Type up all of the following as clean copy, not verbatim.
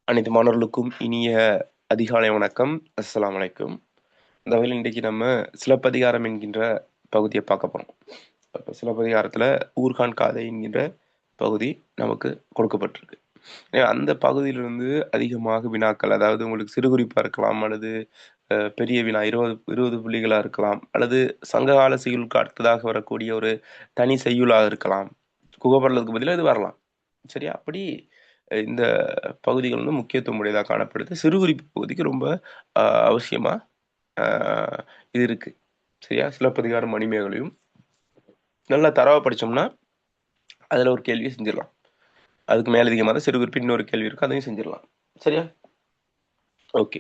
அனைத்து மாணவர்களுக்கும் இனிய அதிகாலை வணக்கம். அஸ்ஸலாமு அலைக்கும். இந்த வகையில் இன்றைக்கு நம்ம சிலப்பதிகாரம் என்கின்ற பகுதியை பார்க்க போறோம். அப்ப சிலப்பதிகாரத்துல ஊர்கான் காதை என்கின்ற பகுதி நமக்கு கொடுக்கப்பட்டிருக்கு. அந்த பகுதியிலிருந்து அதிகமாக வினாக்கள், அதாவது உங்களுக்கு சிறுகுறிப்பா இருக்கலாம், அல்லது பெரிய வினா 20 புள்ளிகளா இருக்கலாம், அல்லது சங்ககால செய்யுளுக்கு அடுத்ததாக வரக்கூடிய ஒரு தனி செய்யுளாக இருக்கலாம். குகப்படலுக்கு பதிலா இது வரலாம். சரியா? அப்படி இந்த பகுதிகள் வந்து முக்கியத்துவம் உடையதா காணப்படுது. சிறுகுறிப்பு பகுதிக்கு ரொம்ப அ அவசியமா அ இது இருக்கு. சரியா? சிலப்பதிகாரம், மணிமேகலையும் நல்லா தரோவா படிச்சோம்னா, அதுல ஒரு கேள்விய செஞ்சிரலாம். அதுக்கு மேலதிகமா தான் சிறுகுறிப்பு இன்னொரு கேள்வி இருக்கு. அதையும் செஞ்சிரலாம். சரியா? ஓகே.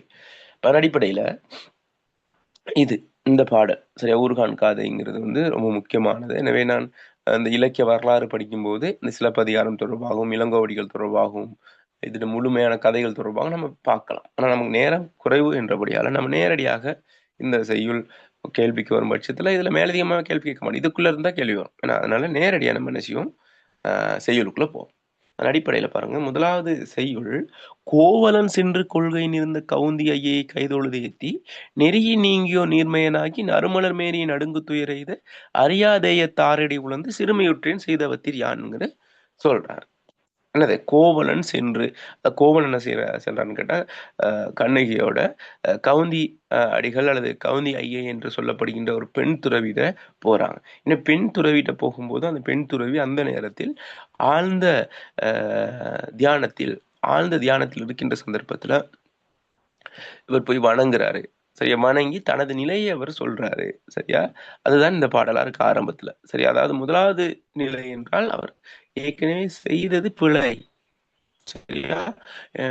அதன் அடிப்படையில இது இந்த பாடல் சரியா? ஊர்கான் காதைங்கிறது வந்து ரொம்ப முக்கியமானது. எனவே நான் அந்த இலக்கிய வரலாறு படிக்கும்போது, இந்த சிலப்பதிகாரம் தொடர்பாகவும், இளங்கோவடிகள் தொடர்பாகவும், இதில முழுமையான கதைகள் தொடர்பாகவும் நம்ம பார்க்கலாம். ஆனா நமக்கு நேரம் குறைவு என்றபடியால, நம்ம நேரடியாக இந்த செய்யுள் கேள்விக்கு வரும் பட்சத்தில, இதில மேலதிகமா கேள்வி கேட்க மாட்டோம். இதுக்குள்ள இருந்தா கேள்வி வரும். ஏன்னா, அதனால நேரடியா நம்ம என்ன செய்வோம்? செய்யுளுக்குள்ள போவோம். அதன் அடிப்படையில பாருங்க, முதலாவது செய்யுள், "கோவலன் சென்று கொள்கை நிறந்த கவுந்தி ஐயை கைதொழுது ஏத்தி, நெறிய நீங்கியோர் நீர்மையனாகி நறுமலர் மேனிய நடுங்குதுயரெய்த அறியாதேயத் தாரடி உழந்து சிறுமையுற்றேன் செய்தவத்திர் யான்ங்கிற சொல்றார். என்னது கோவலன் சென்று கோவலன் என்ன சென்றான்னு கேட்டா கண்ணகியோட கவுந்தி அடிகள் அல்லது கவுந்தி ஐயை என்று சொல்லப்படுகின்ற ஒரு பெண் துறவிட போறாங்க. இந்த பெண் துறவிட்ட போகும்போது அந்த பெண் துறவி அந்த நேரத்தில் ஆழ்ந்த தியானத்தில் ஆழ்ந்த தியானத்தில் இருக்கின்ற சந்தர்ப்பத்துல இவர் போய் வணங்குறாரு. சரியா? வணங்கி தனது நிலையை அவர் சொல்றாரு. சரியா? அதுதான் இந்த பாடலா இருக்கு ஆரம்பத்துல. சரியா? அதாவது முதலாவது நிலை என்றால் அவர் ஏற்கனவே செய்தது பிழை. சரியா? அ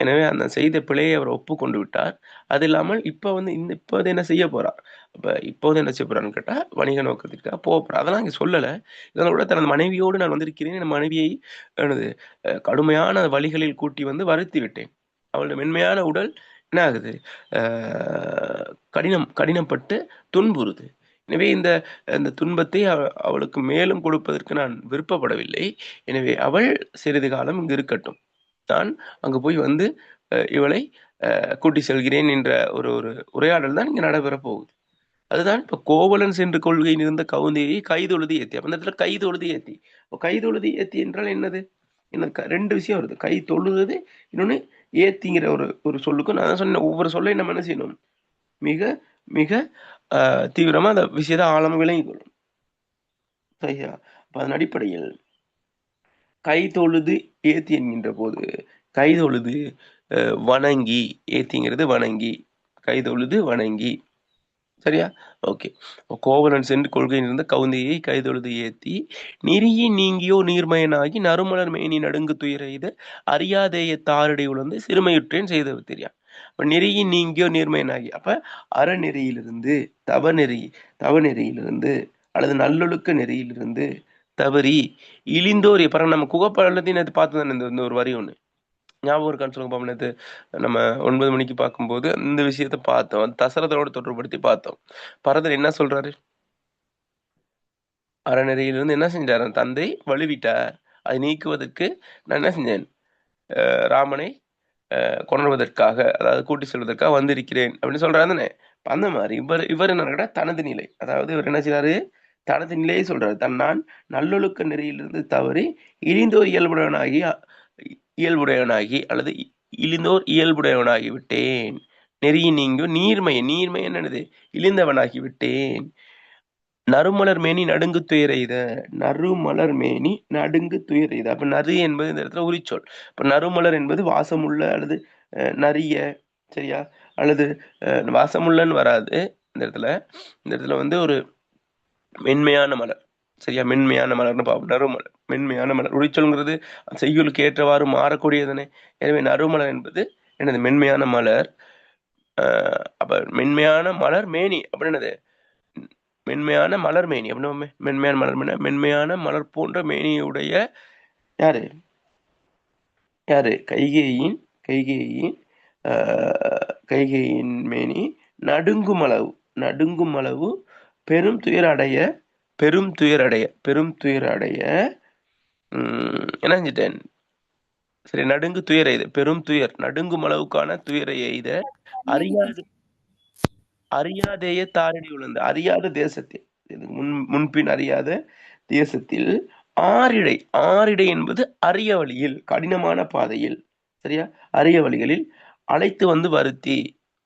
எனவே அந்த செய்த பிழையை அவர் ஒப்புக்கொண்டு விட்டார். அது இல்லாமல் இப்ப வந்து இப்போது என்ன செய்ய போறார்? அப்ப இப்போது என்ன செய்ய போறார்ன்னு கேட்டா, வணிக நோக்கத்திற்காக போறார். அதெல்லாம் இங்க சொல்லல. இதெல்லாம் விட தனது மனைவியோடு நான் வந்திருக்கிறேன். என் மனைவியை எனது கடுமையான வழிகளில் கூட்டி வந்து வருத்தி விட்டேன். அவளுடைய மென்மையான உடல் என்ன ஆகுது? அ கடினப்பட்டு துன்புறுது. எனவே இந்த இந்த துன்பத்தை அவளுக்கு மேலும் கொடுப்பதற்கு நான் விருப்பப்படவில்லை. எனவே அவள் சிறிது காலம் இங்கு இருக்கட்டும். நான் அங்கு போய் வந்து இவளை கூட்டி செல்கிறேன் என்ற ஒரு ஒரு உரையாடல் தான் இங்க நடைபெறப் போகுது. அதுதான் இப்ப கோவலன் சென்று கொள்கை நிறந்த கவுந்தியை கைதொழுது ஏத்தி. அப்ப இந்த இடத்துல கைதொழுது ஏத்தி. அப்ப கைதொழுது ஏத்தி என்றால் என்னது? என்ன 2 விஷயம் வருது. கை தொழுவது, இன்னொன்னு ஏத்திங்கிற ஒரு ஒரு சொல்லுக்கும் நான் தான் சொன்னேன். ஒவ்வொரு சொல்லையும் நம்ம என்ன செய்யணும்? மிக மிக தீவிரமா அந்த விஷயத்த ஆழமா விளங்கிக் கொள்ளணும். சரியா? அப்ப அதன் அடிப்படையில் கைதொழுது ஏத்தி என்கின்ற போது, கைதொழுது வணங்கி, ஏத்திங்கிறது வணங்கி, கைதொழுது வணங்கி. சரியா? ஓகே. கோவலன் சென்று கொள்கை நிறந்த கவுந்தியை கைதொழுது ஏத்தி, நெறிய நீங்கியோர் நீர்மையனாகி நறுமலர் மேனி நடுங்கு துயரெய்த அறியாதேயத் தாரடை உழந்து சிறுமையுற்றேன் செய்தவத்திரியான். அப்ப நெறிய நீங்கியோர் நீர்மையனாகி, அப்ப அறநெறியிலிருந்து, தவநெறி தவநெறியிலிருந்து அல்லது நல்லொழுக்க நெறியிலிருந்து தவறி இழிந்தோர் பாருங்க நம்ம குகப்பழத்தையும் நேத்து பார்த்தோம் தானே இந்த இந்த ஒரு வரி ஒண்ணு. ஞாபகம் இருக்கான்னு சொல்லுங்க பாப்போம். நேத்து நம்ம 9 மணிக்கு பார்க்கும்போது இந்த விஷயத்த பார்த்தோம். தசரதனோட தொடர்புபடுத்தி பார்த்தோம். பரதர் என்ன சொல்றாரு? அறநெறியிலிருந்து என்ன செஞ்சாரு? தந்தை வழுவிட்டார். அதை நீக்குவதற்கு நான் என்ன செஞ்சேன்? ராமனை கொணர்வதற்காக, அதாவது கூட்டி செல்வதற்காக வந்திருக்கிறேன் அப்படின்னு சொல்றாரு தானே? அந்த மாதிரி இவர் என்ன கேட்டா தனது நிலை. அதாவது இவர் என்ன செய்றாரு? தனது நிலையை சொல்றாரு. நான் நல்லொழுக்க நெறியிலிருந்து தவறி இழிந்தோர் இயல்புடையவனாகி அல்லது இழிந்தோர் இயல்புடையவனாகி விட்டேன். நெறிய நீங்கும் நீர்மை நீர்மை என்னது? இழிந்தவனாகி விட்டேன். நறுமலர் மேனி நடுங்கு துயரெய்த. நறுமலர் மேனி நடுங்கு துயரெய்த. அப்ப நறு என்பது இந்த இடத்துல உரிச்சொல். இப்ப நறுமலர் என்பது வாசமுள்ள அல்லது நறிய, சரியா? அல்லது வாசமுள்ளன்னு வராது இந்த இடத்துல. இந்த இடத்துல வந்து ஒரு மென்மையான மலர். சரியா? மென்மையான மலர்ன்னு பார்ப்போம். நறுமலர். மென்மையான மலர். உரிச்சொல்ங்கிறது செய்யுளுக்கு ஏற்றவாறு மாறக்கூடியதுதானே. எனவே நறுமலர் என்பது என்னது? மென்மையான மலர். அ அப்ப மென்மையான மலர் மேனி அப்படி என்னது? மென்மையான மலர் மேனி. அப்படின்னா மென்மையான மலர் மேனி, மென்மையான மலர் போன்ற மேனியுடைய யாரு? யாரு? கைகேயின் அ கைகேயின் மேனி நடுங்கும் அளவு நடுங்கும் அளவு பெரும் துயர் அடைய பெரும் துயர் அடைய என்ன செஞ்சுட்டேன்? சரி, நடுங்கு துயர எய்த, பெரும் துயர் நடுங்கும் அளவுக்கான துயரை எய்த அறியாது அறியாதேய தாரடி உழந்த, அறியாத தேசத்தில், இது முன்பின் அறியாத தேசத்தில் ஆரிடை, ஆரிடை என்பது அரிய வழியில், கடினமான பாதையில், சரியா, அரிய வழிகளில் அழைத்து வந்து வருத்தி,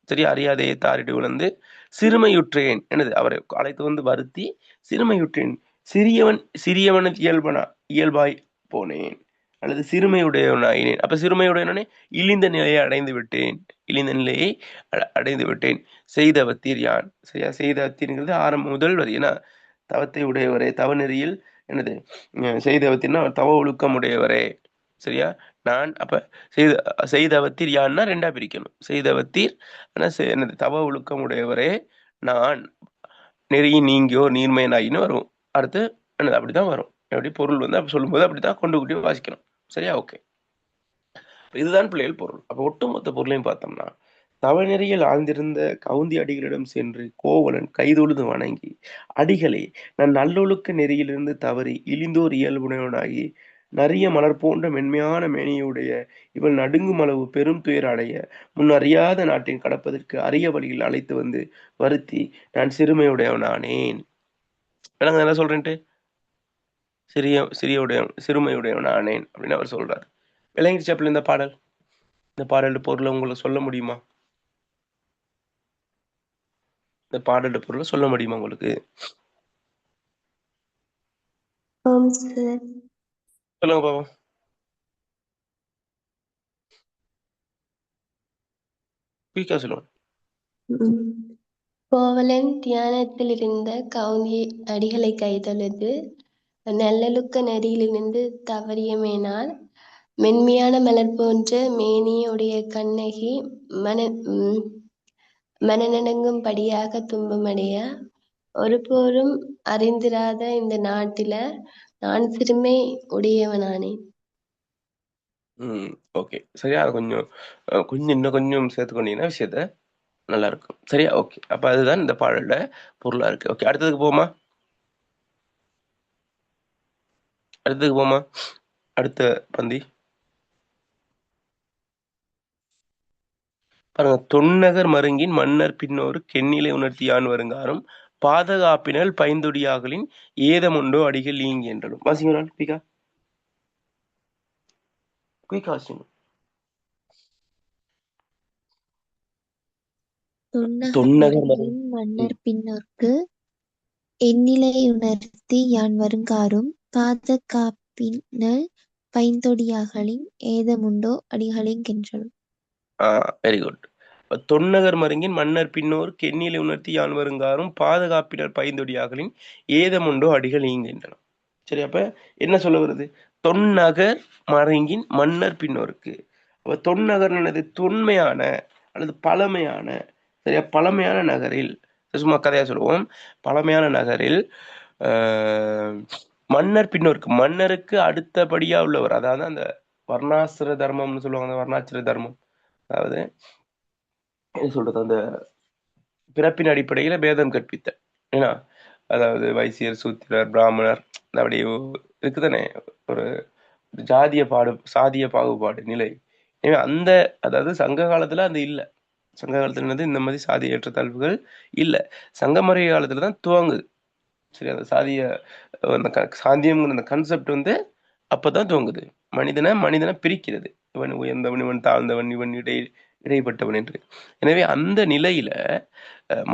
சரியா, அறியாதே தாரிடை உழந்து சிறுமையுற்றேன், என்னது அவரை அழைத்து வந்து வருத்தி சிறுமையுற்றேன், சிறியவன் இயல்பாய் போனேன், அல்லது சிறுமையுடையவனாயினேன். அப்ப சிறுமையுடையவனே இழிந்த நிலையை அடைந்து விட்டேன், இழிந்த நிலையை அடைந்து விட்டேன். செய்தவத்தீர் யான், சரியா, செய்தவத்தீர்ங்கிறது ஆரம்ப முதல் வரி. ஏன்னா தவத்தை உடையவரே, தவநெறியில் என்னது செய்தவத்தீர்னா தவ ஒழுக்கம் உடையவரே, சரியா. நான் அப்ப செய்த செய்தவத்தீர் யான்னா ரெண்டா பிரிக்கணும். செய்தவத்தீர் ஆனா என்னது தவ ஒழுக்கம் உடையவரே நான் நெறியின் நீங்கியோர் நீர்மையனாயின்னு வரும். அடுத்து என்னது அப்படிதான் வரும். எப்படி பொருள் வந்து அப்படி சொல்லும்போது அப்படித்தான் கொண்டு கூட்டி வாசிக்கணும். சரியா, ஓகே. இதுதான் பிள்ளைகள் பொருள். அப்ப ஒட்டுமொத்த பொருளையும் பார்த்தோம்னா, தவநெறியில் ஆழ்ந்திருந்த கவுந்தி அடிகளிடம் சென்று கோவலன் கைதொழுது வணங்கி, அடிகளே, நான் நல்லொழுக்க நெறியிலிருந்து தவறி இழிந்தோர் இயல்புடையவனாகி நரிய மலர் போன்ற மென்மையான மேனியுடைய இவள் நடுங்கும் அளவு பெரும் துயர் அடைய முன் அறியாத நாட்டின் கடப்பதற்கு அரிய வழியில் அழைத்து வந்து வருத்தி நான் சிறுமையுடையவனானேன். விளங்க என்ன சொல்றேன்ட்டு? சிறுமையுடையவனானேன் அப்படின்னு அவர் சொல்றாரு. விளங்கிடுச்சு அப்படி இந்த பாடல்? இந்த பாடல் பொருளை உங்களுக்கு சொல்ல முடியுமா? இந்த பாடல் பொருளை சொல்ல முடியுமா உங்களுக்கு? சொல்லுங்க பாப்போம். குயிக்கா சொல்லுங்க. கோவலன் தியானத்தில் இருந்த கவுந்தி அடிகளை கைதொழுது நல்லொழுக்க நெறியிலிருந்து தவறியமையினால் மென்மையான மலர் போன்ற மேனியுடைய கண்ணகி மனநடுங்கும்படியாக துன்பமடைய, ஒருபோதும் அறிந்திராத இந்த நாட்டில நான் சிறுமை உடையவனானேன். ஓகே, சரியா. கொஞ்சம் கொஞ்சம் இன்னும் கொஞ்சம் சேர்த்துக்கொண்டீங்கன்னா விஷயத்த நல்லா இருக்கும். சரியா, ஓகே. அப்ப அதுதான் இந்த பாடலோட பொருளா இருக்கு. ஓகே, அடுத்ததுக்கு போமா? அடுத்த பந்தி பாருங்க. தொன்னகர் மருங்கின் மன்னர் பின்னோரு கெண்ணிலை உணர்த்தி யான் வருங்காரும் பாதகாப்பினல் பைந்தொடியாகலின் ஏதமுண்டோ அடிகள் ஈங்கி என்றலும். வாசிங்க குயிக்கா, குயிக்கா வாசிங்க. தொன்னகர் மன்னர் பின்னோர்க்கு எந்நிலையுணர்த்தி யான் வருங்காரும் பாதகாப்பினல் பைந்தொடியாகலின் ஏதமுண்டோ அடிகளென்றலும். Very good. தொன்னகர் மருங்கின் மன்னர் பின்னோர் கெண்ணிலை உணர்த்தி யான் வருங்காரும் பாதுகாப்பினர் பைந்தொடியாகலின் ஏதமுண்டோ அடிகள் ஈங்கென்றலும். சரி, அப்ப என்ன சொல்ல வருது? தொன்னகர் மருங்கின் மன்னர் பின்னோருக்கு. அப்ப தொன்னகர் என்னது? தொன்மையான அல்லது பழமையான, சரியா, பழமையான நகரில், சும்மா கதையா சொல்லுவோம், பழமையான நகரில் மன்னர் பின்னோருக்கு, மன்னருக்கு அடுத்தபடியா உள்ளவர், அதாவது அந்த வர்ணாசிர தர்மம்னு சொல்லுவாங்க. அந்த வர்ணாசிர தர்மம், அதாவது என்ன சொல்றது, அந்த பிறப்பின் அடிப்படையில பேதம் கற்பித்த, ஏன்னா அதாவது வைசியர், சூத்திரர், பிராமணர், அப்படி இருக்குதானே ஒரு சாதிய பாகுபாடு நிலை. எனவே அந்த, அதாவது சங்க காலத்துல அந்த இல்ல. சங்க காலத்துல என்னது இந்த மாதிரி சாதிய ஏற்றத்தாழ்வுகள் இல்ல. சங்கமறை காலத்துல தான் துவங்குது. சரி, அந்த அந்த சாந்தியம்ங்கிற அந்த கான்செப்ட் வந்து அப்பதான் துவங்குது. மனிதனை பிரிக்கிறது. இவன் உயர்ந்தவன், இவன் தாழ்ந்தவன், இவன் இடைப்பட்டவன் என்று. எனவே அந்த நிலையில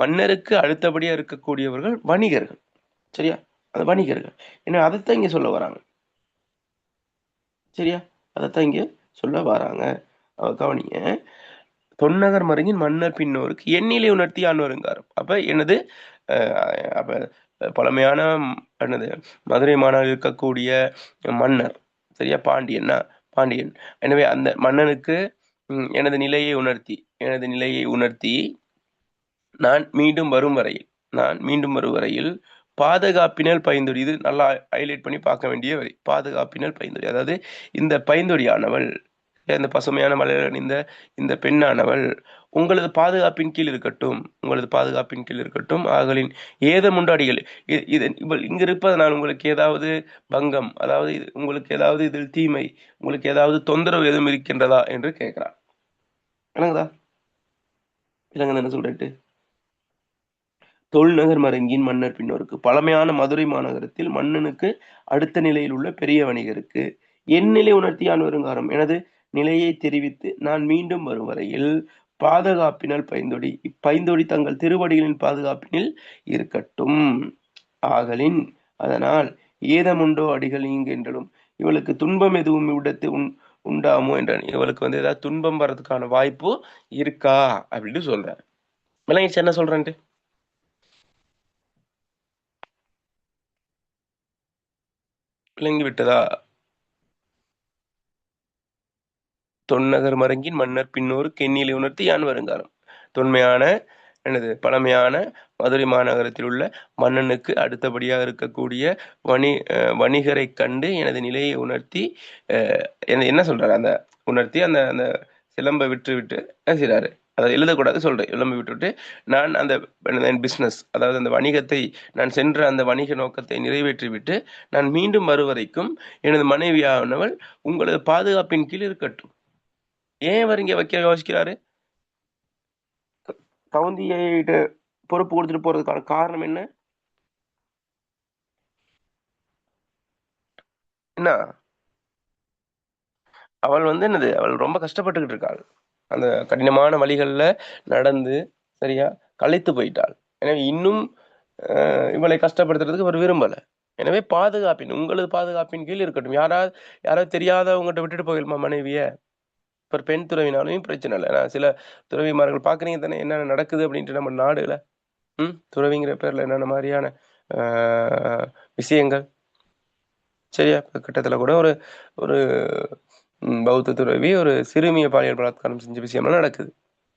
மன்னருக்கு அடுத்தபடியா இருக்கக்கூடியவர்கள் வணிகர்கள். சரியா, அந்த வணிகர்கள். ஏன்னா அதைத்தான் இங்க சொல்ல வராங்க. சரியா, அதைத்தான் இங்க சொல்ல வராங்க. கவனிங்க. தொன்னகர் மருங்கின் மன்னர் பின்னோருக்கு எண்ணிலை உணர்த்தி யான் வருங்காரும். அப்ப என்னது? அப்ப பழமையான என்னது மதுரை மாநகரில் இருக்கக்கூடிய மன்னர், சரியா, பாண்டியன். எனவே அந்த மன்னனுக்கு எனது நிலையை உணர்த்தி நான் மீண்டும் வரும் வரையில் பாதுகாப்பினல் பைந்தொடி, இது நல்லா ஹைலைட் பண்ணி பார்க்க வேண்டிய வரி. பாதுகாப்பினல் பைந்தொடி, அதாவது இந்த பைந்தொடியானவள் இந்த பசுமையான மலையில் அணிந்த இந்த பெண்ணானவள் உங்களது பாதுகாப்பின் கீழ் இருக்கட்டும், உங்களது பாதுகாப்பின் கீழ் இருக்கட்டும். ஆகலின் ஏதமுண்டு அடிகள், இது இவள் இங்கு இருப்பதனால் உங்களுக்கு ஏதாவது பங்கம், அதாவது உங்களுக்கு ஏதாவது இதில் தீமை, உங்களுக்கு ஏதாவது தொந்தரவு எதுவும் இருக்கின்றதா என்று கேட்கிறார். விளங்குதா? விளங்குது என்ன சொல்லிட்டு? தொல்நகர் மருங்கின் மன்னர் பின்னோருக்கு, பழமையான மதுரை மாநகரத்தில் மன்னனுக்கு அடுத்த நிலையில் உள்ள பெரிய வணிகருக்கு என் நிலை உணர்த்தியான் வருங்காரம் எனது நிலையை தெரிவித்து நான் மீண்டும் வரும் வரையில் பாதுகாப்பினால் பைந்தொடி இப்பைந்தொடி தங்கள் திருவடிகளின் பாதுகாப்பினில் இருக்கட்டும். ஆகலின் அதனால் ஏதமுண்டோ அடிகள் இங்கென்றலும் இவளுக்கு துன்பம் எதுவும் இவ்விடத்து உண்டாமோ என்றான். இவளுக்கு வந்து ஏதாவது துன்பம் வர்றதுக்கான வாய்ப்பு இருக்கா அப்படின்னு சொல்றாரு. விளங்கிச்சு என்ன சொல்றேன்ட்டு? விளங்கி விட்டதா? தொன்னகர் மருங்கின் மன்னர் பின்னோரு கெண்ணிலை உணர்த்தி யான் வருங்காலம். தொன்மையான பழமையான மதுரை மாநகரத்தில் உள்ள மன்னனுக்கு அடுத்தபடியாக இருக்கக்கூடிய வணிகரை கண்டு எனது நிலையை உணர்த்தி என்ன சொல்றாரு, அந்த உணர்த்தி அந்த அந்த சிலம்பை விட்டு விட்டு என்ன செய்றாரு, அதை எழுதக்கூடாது சொல்றேன், சிலம்பை விட்டுவிட்டு நான் அந்த பிசினஸ், அதாவது அந்த வணிகத்தை, நான் சென்ற அந்த வணிக நோக்கத்தை நிறைவேற்றிவிட்டு நான் மீண்டும் வருவரைக்கும் எனது மனைவியானவள் உங்களது பாதுகாப்பின் கீழ் இருக்கட்டும். ஏன் அவர் இங்க வைக்க யோசிக்கிறாரு? கவுந்தியிட்ட பொறுப்பு கொடுத்துட்டு போறதுக்கான காரணம் என்ன? என்ன, அவள் வந்து அவள் ரொம்ப கஷ்டப்பட்டுக்கிட்டு இருக்காள். அந்த கடினமான வழிகள்ல நடந்து சரியா களைத்து போயிட்டாள். எனவே இன்னும் இவளை கஷ்டப்படுத்துறதுக்கு அவர் விரும்பல. எனவே பாதுகாப்பின், உங்களது பாதுகாப்பின் கீழ் இருக்கட்டும். யாராவது தெரியாதவங்ககிட்ட விட்டுட்டு போயிடுமா மனைவிய? இப்ப பெண் துறவினாலும் பிரச்சனை இல்லை. நான் சில துறவிமார்கள் பாக்குறீங்க தானே என்னென்ன நடக்குது அப்படின்ட்டு நம்ம நாடுல. துறவிங்கிற பேர்ல என்னென்ன மாதிரியான விஷயங்கள். சரியா, கட்டத்துல கூட ஒரு ஒரு பௌத்த துறவி ஒரு சிறுமிய பாலியல் பலாத்காரம் செஞ்ச விஷயம்லாம் நடக்குது.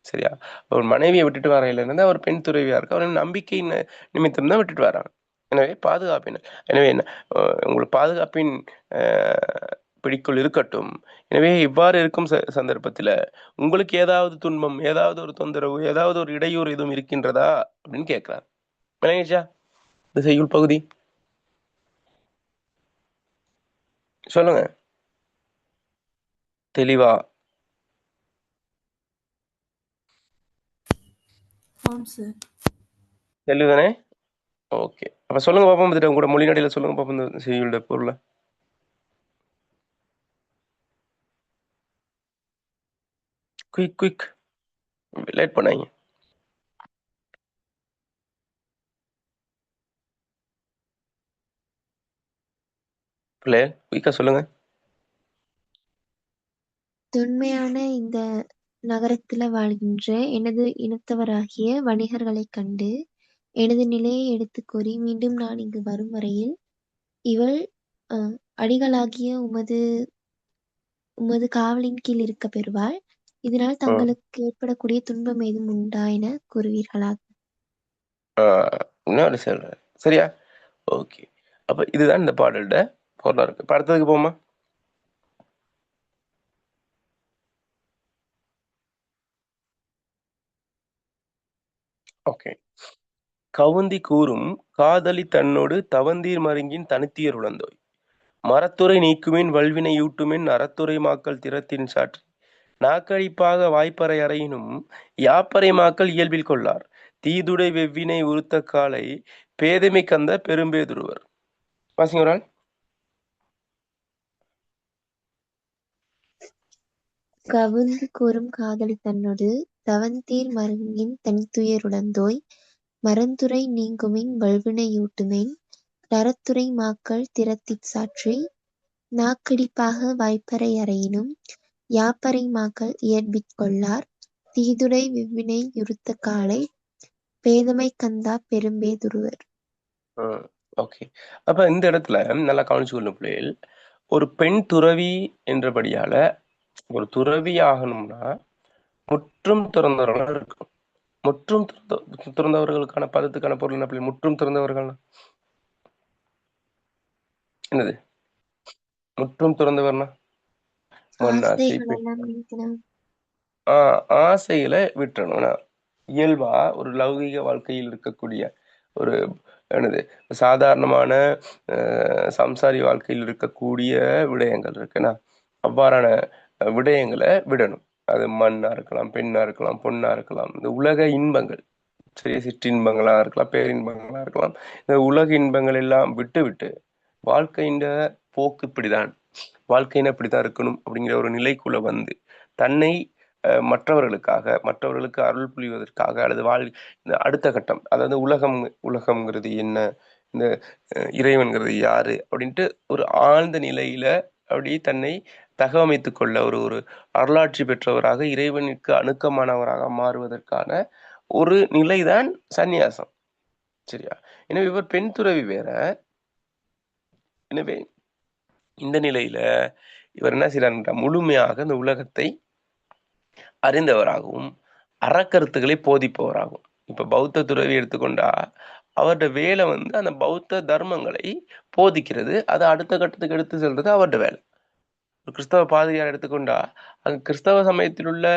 சரியா, ஒரு மனைவியை விட்டுட்டு வர இல்லைன்னா ஒரு பெண் துறவியா இருக்கு, அவர் நம்பிக்கை நிமித்தம் தான் விட்டுட்டு வராங்க. எனவே பாதுகாப்பினர், எனவே என்ன உங்களுக்கு பாதுகாப்பின் பிடிக்குள் இருக்கட்டும். எனவே இவ்வாறு இருக்கும் சந்தர்ப்பத்துல உங்களுக்கு ஏதாவது துன்பம், ஏதாவது ஒரு தொந்தரவு, ஏதாவது ஒரு இடையூறு எதுவும் இருக்கின்றதா அப்படின்னு கேட்கிறார். விளங்கிச்சா இந்த செய்யுள் பகுதி? சொல்லுங்க தெளிவா. தெளிவுதானே? ஓகே, அப்ப சொல்லுங்க பாப்போம், உங்களோட மொழிநடையில சொல்லுங்க பாப்போம் இந்த செய்யுளோட பொருளை. குயிக் லேட் பண்ணாங்க. பிள்ளைய குயிக்கா சொல்லுங்க. தொன்மையான இந்த நகரத்துல வாழ்கின்ற எனது இனத்தவராகிய வணிகர்களைக் கண்டு எனது நிலையை எடுத்துக் கூறி மீண்டும் நான் இங்கு வரும் வரையில் இவள் அடிகளாகிய உமது காவலின் கீழ் இருக்க பெறுவாள். இதனால் தங்களுக்கு ஏற்படக்கூடிய துன்பம் ஏதும் உண்டா என கூறுவீர்களாக. இன்னொரு சொல்றேன் சரியா? ஓகே, அப்ப இதுதான் இந்த பாடலோட பொருளா இருக்கு. இப்ப அடுத்ததுக்கு போமா? ஓகே. கவுந்தி கூறும் காதலி தன்னோடு தவந்தீர் மருங்கின் தனித்தியர் உழந்தோய் மரத்துறை நீக்குமின் வல்வினை யூட்டுமின் அறத்துறை மாக்கள் திறத்தின் சாற்றி நாக்கழிப்பாக வாய்ப்பறை அறையினும் யாப்பறை மாக்கள் இயல்பில் கொள்ளார் தீதுடை வெவ்வினை உறுத்த காலை பேதமை கந்த பெரும்பேதுருவர். வாசிங்க ஒரு ஆள். கவுந்தி கூறும் காதலி தன்னொடு தவந்தீர் மருங்கின் தனித்துயருடந்தோய் மரந்துறை நீங்குமின் வல்வினை யூட்டுமின் நரத்துறை மாக்கள் திறத்திற் சாற்றி நாக்கடிப்பாக வாய்ப்பறை அறையினும் யாப்பறை மாக்கள் இயற்பிற் கொள்ளார் தீதுடை வெவ்வினை யுறுத்த காலை பேதமை கந்தா பெரும்பேதுருவர். ஓகே, அப்ப இந்த இடத்துல நல்லா கவனிச்சு கொள்ளும் பிள்ளைகள், ஒரு பெண் துறவி என்றபடியால ஒரு துறவி ஆகணும்னா முற்றும் திறந்தவர்களா இருக்கும். முற்றும் திறந்தவர்களுக்கான பதத்துக்கான பொருள் என்ன பிள்ளை? முற்றும் திறந்தவர்கள் என்னது? முற்றும் திறந்தவர்னா மண் ஆசை, ஆசைகள் பெண் எல்லாம் நீக்கணும். ஆசைகளை விட்டுறணும். இயல்பா ஒரு லௌகிக வாழ்க்கையில் இருக்கக்கூடிய ஒரு என்னது சாதாரணமான சம்சாரி வாழ்க்கையில் இருக்கக்கூடிய விடயங்கள் இருக்குன்னா அவ்வாறான விடயங்களை விடணும். அது மண்ணா இருக்கலாம், பெண்ணா இருக்கலாம், பொண்ணா இருக்கலாம், இந்த உலக இன்பங்கள், சிறிய சிற்றின்பங்களா இருக்கலாம், பேரின்பங்களா இருக்கலாம். இந்த உலக இன்பங்கள் எல்லாம் விட்டு விட்டு வாழ்க்கையின் போக்கு இப்படிதான், வாழ்க்கையின இப்படித்தான் இருக்கணும் அப்படிங்கிற ஒரு நிலைக்குள்ள வந்து தன்னை மற்றவர்களுக்கு அருள் புரிவதற்காக அல்லது இந்த அடுத்த கட்டம், அதாவது உலகம்ங்கிறது என்ன, இந்த இறைவன்கிறது யாரு அப்படின்ட்டு ஒரு ஆழ்ந்த நிலையில அப்படி தன்னை தகவமைத்துக் கொள்ள ஒரு ஒரு அருளாட்சி பெற்றவராக இறைவனுக்கு அணுக்கமானவராக மாறுவதற்கான ஒரு நிலைதான் சந்நியாசம். சரியா? எனவே இவர் பெண் துறவி வேற. எனவே இந்த நிலையில இவர் என்ன செய்யறார், முழுமையாக இந்த உலகத்தை அறிந்தவராகவும் அறக்கருத்துக்களை போதிப்பவராகும். இப்ப பௌத்த துறவி எடுத்துக்கொண்டா அவருடைய வேலை வந்து அந்த பௌத்த தர்மங்களை போதிக்கிறது, அதை அடுத்த கட்டத்துக்கு எடுத்து செல்றது அவருடைய வேலை. ஒரு கிறிஸ்தவ பாதிரியார் எடுத்துக்கொண்டா அங்க கிறிஸ்தவ சமயத்தில் உள்ள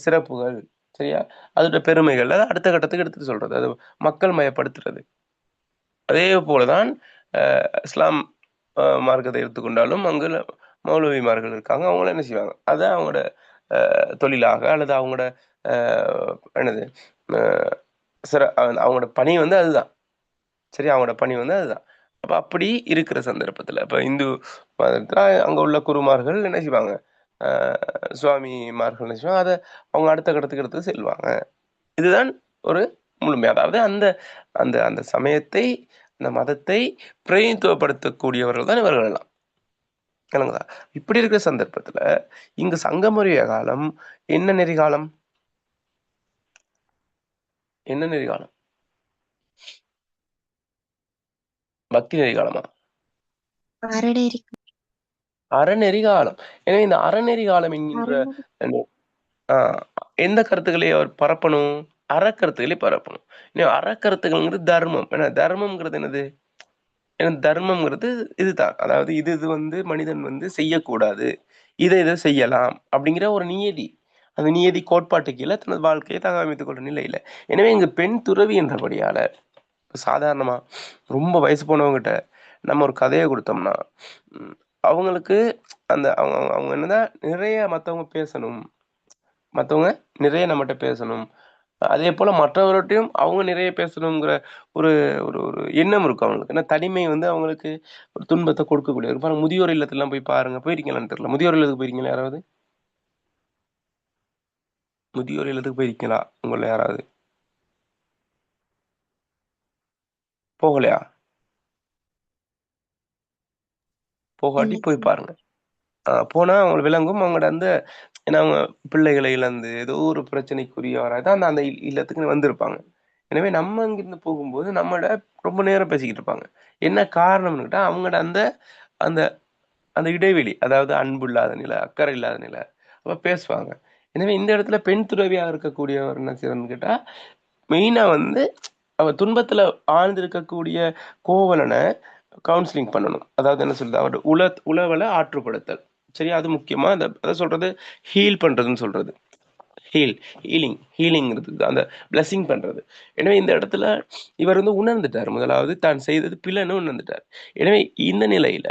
சிறப்புகள், சரியா, அதோட பெருமைகள் அதை அடுத்த கட்டத்துக்கு எடுத்துட்டு சொல்றது, அது மக்கள் மயப்படுத்துறது. அதே போலதான் இஸ்லாம் மார்க்கத்தை எடுத்துக்கொண்டாலும் அங்கு மௌலவிமார்கள் இருக்காங்க. அவங்களும் என்ன செய்வாங்க, அதை அவங்களோட தொழிலாக அல்லது அவங்களோட என்னது அவங்களோட பணி வந்து அதுதான். சரி, அவங்களோட பணி வந்து அதுதான். அப்ப அப்படி இருக்கிற சந்தர்ப்பத்துல இப்ப இந்து மதத்துல அங்க உள்ள குருமார்கள் என்ன செய்வாங்க, சுவாமிமார்கள் என்ன செய்வாங்க, அதை அவங்க அடுத்த கட்டத்துக்கு எடுத்து செல்வாங்க. இதுதான் ஒரு முழுமை. அதாவது அந்த அந்த அந்த சமயத்தை, அந்த மதத்தை பிரதிநிதித்துவப்படுத்தக்கூடியவர்கள் தான் இவர்கள் எல்லாம். இல்லைங்களா? இப்படி இருக்கிற சந்தர்ப்பத்துல இங்கு சங்கமரிய காலம் என்ன நெறிகாலம், என்ன நெறிகாலம்? பக்தி நெறிகாலமா? அறநெறி அறநெறிகாலம். எனவே இந்த அறநெறிகாலம் என்கின்ற ஆஹ் எந்த கருத்துக்களை அவர் பரப்பணும், அறக்கருத்துக்களை பரப்பணும். அறக்கருத்துக்கள்ங்கிறது தர்மம். ஏன்னா தர்மம்ங்கிறது என்னது, ஏன்னா தர்மம்ங்கிறது இதுதான், அதாவது இது இது வந்து மனிதன் வந்து செய்யக்கூடாது, இதை செய்யலாம் அப்படிங்கிற ஒரு நியதி. அந்த நியதி கோட்பாட்டு கீழே தனது வாழ்க்கையை தகவமைத்துக் கொள்ற நிலையில. எனவே இங்கு பெண் துறவி என்றபடியால சாதாரணமா ரொம்ப வயசு போனவங்ககிட்ட நம்ம ஒரு கதையை கொடுத்தோம்னா அவங்களுக்கு அந்த அவங்க அவங்க என்னதான் நிறைய மற்றவங்க பேசணும், மற்றவங்க நிறைய நம்மகிட்ட பேசணும், அதே போல மற்றவர்கிட்டையும் அவங்க நிறைய பேசணுங்கிற ஒரு ஒரு ஒரு எண்ணம் இருக்கும் அவங்களுக்கு. ஏன்னா தனிமை வந்து அவங்களுக்கு ஒரு துன்பத்தை கொடுக்கக்கூடிய. பாருங்க, முதியோர் இல்லத்தெல்லாம் போய் பாருங்க, போயிருக்கீங்களான்னு தெரியல, முதியோர் இல்லத்துக்கு போயிருக்கீங்களா யாராவது? முதியோர் இல்லத்துக்கு போயிருக்கீங்களா உங்கள யாராவது? போகலையா? போகாட்டி போய் பாருங்க. போனா அவங்களுக்கு விளங்கும். அவங்களோட அந்த ஏன்னா அவங்க பிள்ளைகளை இழந்து ஏதோ ஒரு பிரச்சனைக்குரியவராக தான் அந்த அந்த இல்லத்துக்கு வந்திருப்பாங்க. எனவே நம்ம இங்கிருந்து போகும்போது நம்மளோட ரொம்ப நேரம் பேசிக்கிட்டு இருப்பாங்க. என்ன காரணம்னு கேட்டா அவங்களோட அந்த அந்த அந்த இடைவெளி, அதாவது அன்பு இல்லாத நிலை, அக்கறை இல்லாத நிலை, அப்ப பேசுவாங்க. எனவே இந்த இடத்துல பெண் துறவியாக இருக்கக்கூடியவர் என்ன செய்யறன்னு கேட்டா மெயினா வந்து அவ துன்பத்துல ஆழ்ந்து இருக்கக்கூடிய கோவலனை கவுன்சிலிங் பண்ணணும். அதாவது என்ன சொல்றது, அவரோட உளவலை ஆற்றுப்படுத்தல். சரியா? அது முக்கியமா அதை சொல்றது ஹீல் பண்றதுன்னு சொல்றது. ஹீலிங்கிறது அந்த பிளஸிங் பண்றது. எனவே இந்த இடத்துல இவர் வந்து உணர்ந்துட்டார், முதலாவது தான் செய்தது பிழைன்னு உணர்ந்துட்டார். எனவே இந்த நிலையில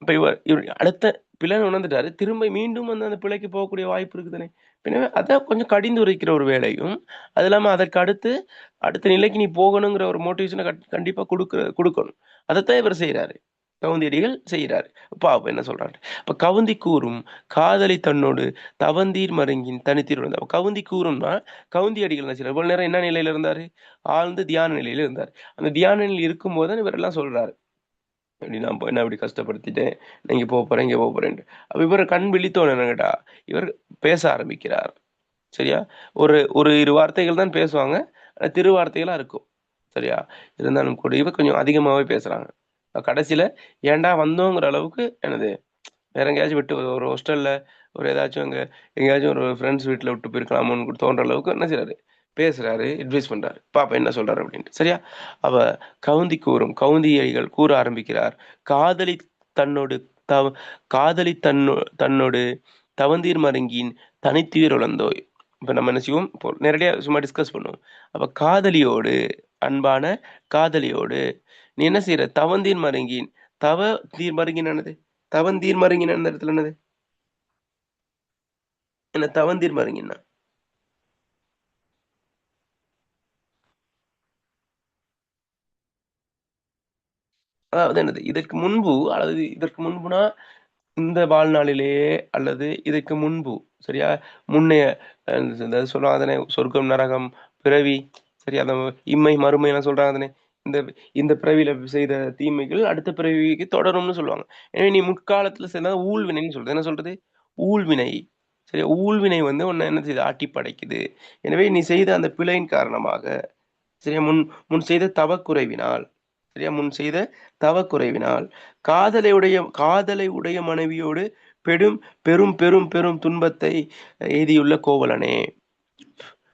இப்ப இவர் அடுத்த பிழைன்னு உணர்ந்துட்டாரு, திரும்ப மீண்டும் வந்து அந்த பிழைக்கு போகக்கூடிய வாய்ப்பு இருக்குதானே. எனவே அதை கொஞ்சம் கடிந்து உரைக்கிற ஒரு வேலையும், அது இல்லாம அதற்கு அடுத்த நிலைக்கு நீ போகணுங்கிற ஒரு மோட்டிவேஷனை கண்டிப்பா கொடுக்கணும். அதைத்தான் இவர் செய்யறாரு, கவுந்தியடிகள் செய்கிறாரு. அப்ப என்ன சொல்றாரு, இப்ப கவுந்தி கூறும் காதலி தன்னோடு தவந்தீர் மருங்கின் தனித்தீர் இருந்தார். கவுந்தி கூறும்னா கவுந்தி அடிகள் என்ன செய்யறாரு, இவ்வளவு நேரம் என்ன நிலையில இருந்தாரு, ஆழ்ந்து தியான நிலையில இருந்தார். அந்த தியான நிலையில் இருக்கும் போது இவர் எல்லாம் சொல்றாரு, இப்படி நான் என்ன இப்படி கஷ்டப்படுத்திட்டேன், இங்க போறேன் இங்க போறேன். அப்ப இவரை கண் விழித்தோன்னு என்ன கேட்டா இவர் பேச ஆரம்பிக்கிறார். சரியா? ஒரு ஒரு இரு வார்த்தைகள் தான் பேசுவாங்க, திரு வார்த்தைகளா இருக்கும். சரியா? இருந்தாலும் கூட இவர் கொஞ்சம் அதிகமாவே பேசுறாங்க. கடைசியில ஏன்டா வந்தோங்கிற அளவுக்கு என்னது வேற எங்கேயாச்சும் விட்டு ஒரு ஹாஸ்டல்ல ஒரு ஏதாச்சும் அங்க எங்கேயாச்சும் ஒரு ஃப்ரெண்ட்ஸ் வீட்டுல விட்டு போயிருக்கலாமோன்னு தோன்ற அளவுக்கு என்ன செய்யறாரு, பேசுறாரு, அட்வைஸ் பண்றாரு. பாப்பா என்ன சொல்றாரு அப்படின்ட்டு. சரியா? அவ கவுந்தியடிகள் கூற ஆரம்பிக்கிறார். காதலி தன்னோடு தவ காதலி தன்னோடு தவந்தீர் மருங்கின் தனித்துயிர் உழந்தோய். இப்ப நம்ம என்ன செய்வோம், இப்போ நேரடியா சும்மா டிஸ்கஸ் பண்ணுவோம். அப்ப காதலியோடு, அன்பான காதலியோடு நீ என்ன செய்யற, தவந்தீர் மருங்கின், தவ தீர் மருங்கின் என்னது, தவந்தீர் மருங்கின் அந்த இடத்துல என்னது, என்ன தவந்தீர் மருங்கின்னா அதாவது என்னது, இதற்கு முன்பு அல்லது இதற்கு முன்புனா இந்த வாழ்நாளிலேயே அல்லது இதற்கு முன்பு, சரியா, முன்னைய சொல்லுவாங்க தானே, சொர்க்கம் நரகம் பிறவி, சரியா, அந்த இம்மை மறுமை எல்லாம் சொல்றாங்க தானே, இந்த இந்த பிறவியில செய்த தீமைகள் அடுத்த பிறவிக்கு தொடரும்னு சொல்லுவாங்க. எனவே நீ முற்காலத்துல செய்த ஊழ்வினைன்னு சொல்றது, என்ன சொல்றது, ஊழ்வினை, சரியா, ஊழ்வினை வந்து உன்னை என்ன செய்யுது, ஆட்டி படைக்குது. எனவே நீ செய்த அந்த பிழையின் காரணமாக, சரியா, முன் முன் செய்த தவக்குறைவினால், சரியா, முன் செய்த தவக்குறைவினால் காதலை உடைய மனைவியோடு பெரும் பெரும் பெரும் பெரும் துன்பத்தை எய்தியுள்ள கோவலனே.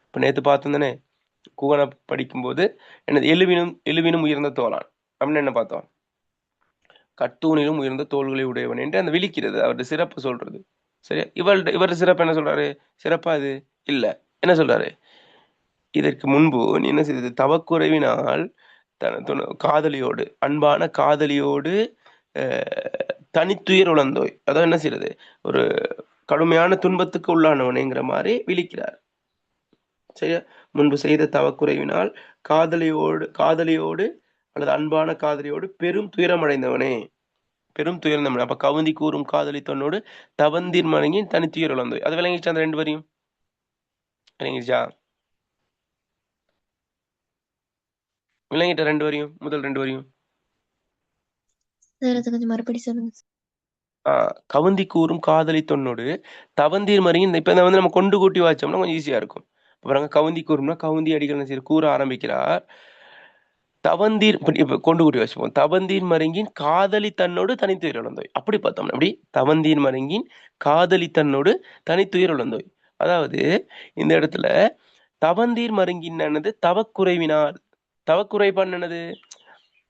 இப்ப நேத்து பார்த்தோம் தானே, குகனை படிக்கும்போது என்னது, எழுவினும் உயர்ந்த தோளான் அப்படின்னு என்ன பார்த்தோம், கட்டூனிலும் உயர்ந்த தோள்களை உடையவன் என்று அந்த விழிக்கிறது, அவருடைய சிறப்பு சொல்றது. சரியா, இவருடைய சிறப்பு என்ன சொல்றாரு, சிறப்பா இது இல்ல, என்ன சொல்றாரு, இதற்கு முன்பு நீ என்ன செய்தது, தவக்குறைவினால் காதலியோடு, அன்பான காதலியோடு தனித்துயிர் உழந்தோய், அதான் என்ன செய்யறது, ஒரு கடுமையான துன்பத்துக்கு உள்ளானவனேங்கிற மாதிரி விழிக்கிறார். சரியா, முன்பு செய்த தவக்குறைவினால் காதலியோடு அல்லது அன்பான காதலியோடு பெரும் துயரம் அடைந்தவனே, பெரும் துயர்ந்தவனே. அப்ப கவுந்தி கூறும் காதலி தன்னோடு தவந்தீர் மடங்கி தனித்துயர் உழந்தோய், அது விளங்கிச்சா, அந்த 2 வரியும் விளங்கிச்சா, விளங்கிட்ட 2 வரியும், முதல் 2 வரியும். சார் அது கொஞ்சம் மறுபடி சொல்லுங்க சார். கவுந்தி கூறும் காதலி தொன்னோடு தவந்தீர் மருங்கின், இப்ப இதை வந்து நம்ம கொண்டு கூட்டி வாச்சோம்னா கொஞ்சம் ஈஸியா இருக்கும். பாருங்க, கவுந்தி கூறும்னா கவுந்தி அடிகள் கூற ஆரம்பிக்கிறார், தவந்தீர் இப்ப கொண்டு கூட்டி வச்சுப்போம், தவந்தீர் மருங்கின் காதலி தன்னோடு தனித்துயிர் உழந்தோய், அப்படி பார்த்தோம்னா அப்படி தவந்தீர் மருங்கின் காதலி தன்னோடு தனித்துயிர் உழந்தோய். அதாவது இந்த இடத்துல தவந்தீர் மருங்கின் என்னது, தவக்குறைவினால், தவக்குறைபான் என்னது,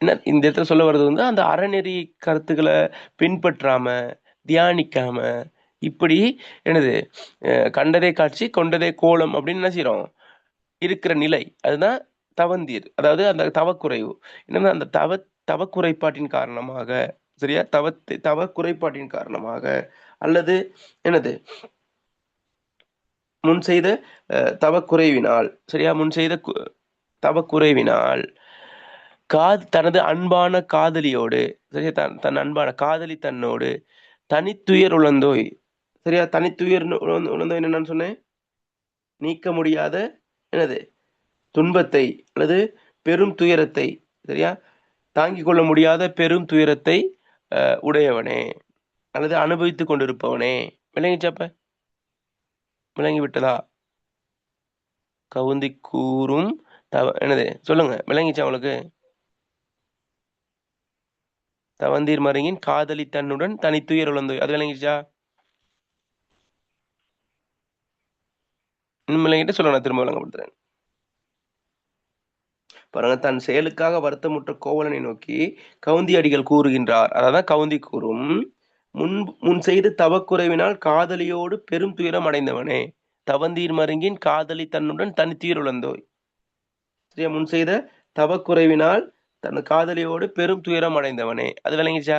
என்ன இந்த இடத்துல சொல்ல வர்றது வந்து அந்த அறநெறி கருத்துக்களை பின்பற்றாம தியானிக்காம இப்படி என்னது, கண்டதே காட்சி கொண்டதே கோலம் அப்படின்னு என்ன செய்யறோம், இருக்கிற நிலை, அதுதான் தவந்தீர், அதாவது அந்த தவக்குறைவு. என்னன்னா அந்த தவக்குறைபாட்டின் காரணமாக, சரியா, தவக்குறைபாட்டின் காரணமாக அல்லது என்னது முன் செய்த தவக்குறைவினால், சரியா, முன் செய்த தவக்குறைவினால் தனது அன்பான காதலியோடு, சரியா, தன் அன்பான காதலி தன்னோடு தனித்துயர் உழந்தோய், சரியா, தனித்துயர் உழந்தோய் என்னன்னு சொன்னேன், நீக்க முடியாத என்னது துன்பத்தை அல்லது பெரும் துயரத்தை, சரியா, தாங்கிக் கொள்ள முடியாத பெரும் துயரத்தை உடையவனே அல்லது அனுபவித்துக் கொண்டிருப்பவனே. விளங்கிச்சப்ப, விளங்கி விட்டதா, கவுந்தி கூறும் என்னது சொல்லுங்க, விளங்கிச்சா உங்களுக்கு, தவந்தீர் மருங்கின் காதலி தன்னுடன் தனித்துயர் உழந்தோய், அது விளங்கிச்சா, இன்னும் விளங்கிட்டு சொல்ல, நான் திரும்ப விளங்கப்படுத்துறேன். பாருங்க, தன் செயலுக்காக வருத்தமுற்ற கோவலனை நோக்கி கவுந்தி அடிகள் கூறுகின்றார், அதான் கவுந்தி கூறும், முன் செய்து தவக்குறைவினால் காதலியோடு பெரும் துயரம் அடைந்தவனே, தவந்தீர் மருங்கின் காதலி தன்னுடன் தனித்துயர் உழந்தோய், சரியா, முன் செய்த தவக்குறைவினால் தன் காதலியோடு பெரும் துயரம் அடைந்தவனே, அது விளங்கிச்சா,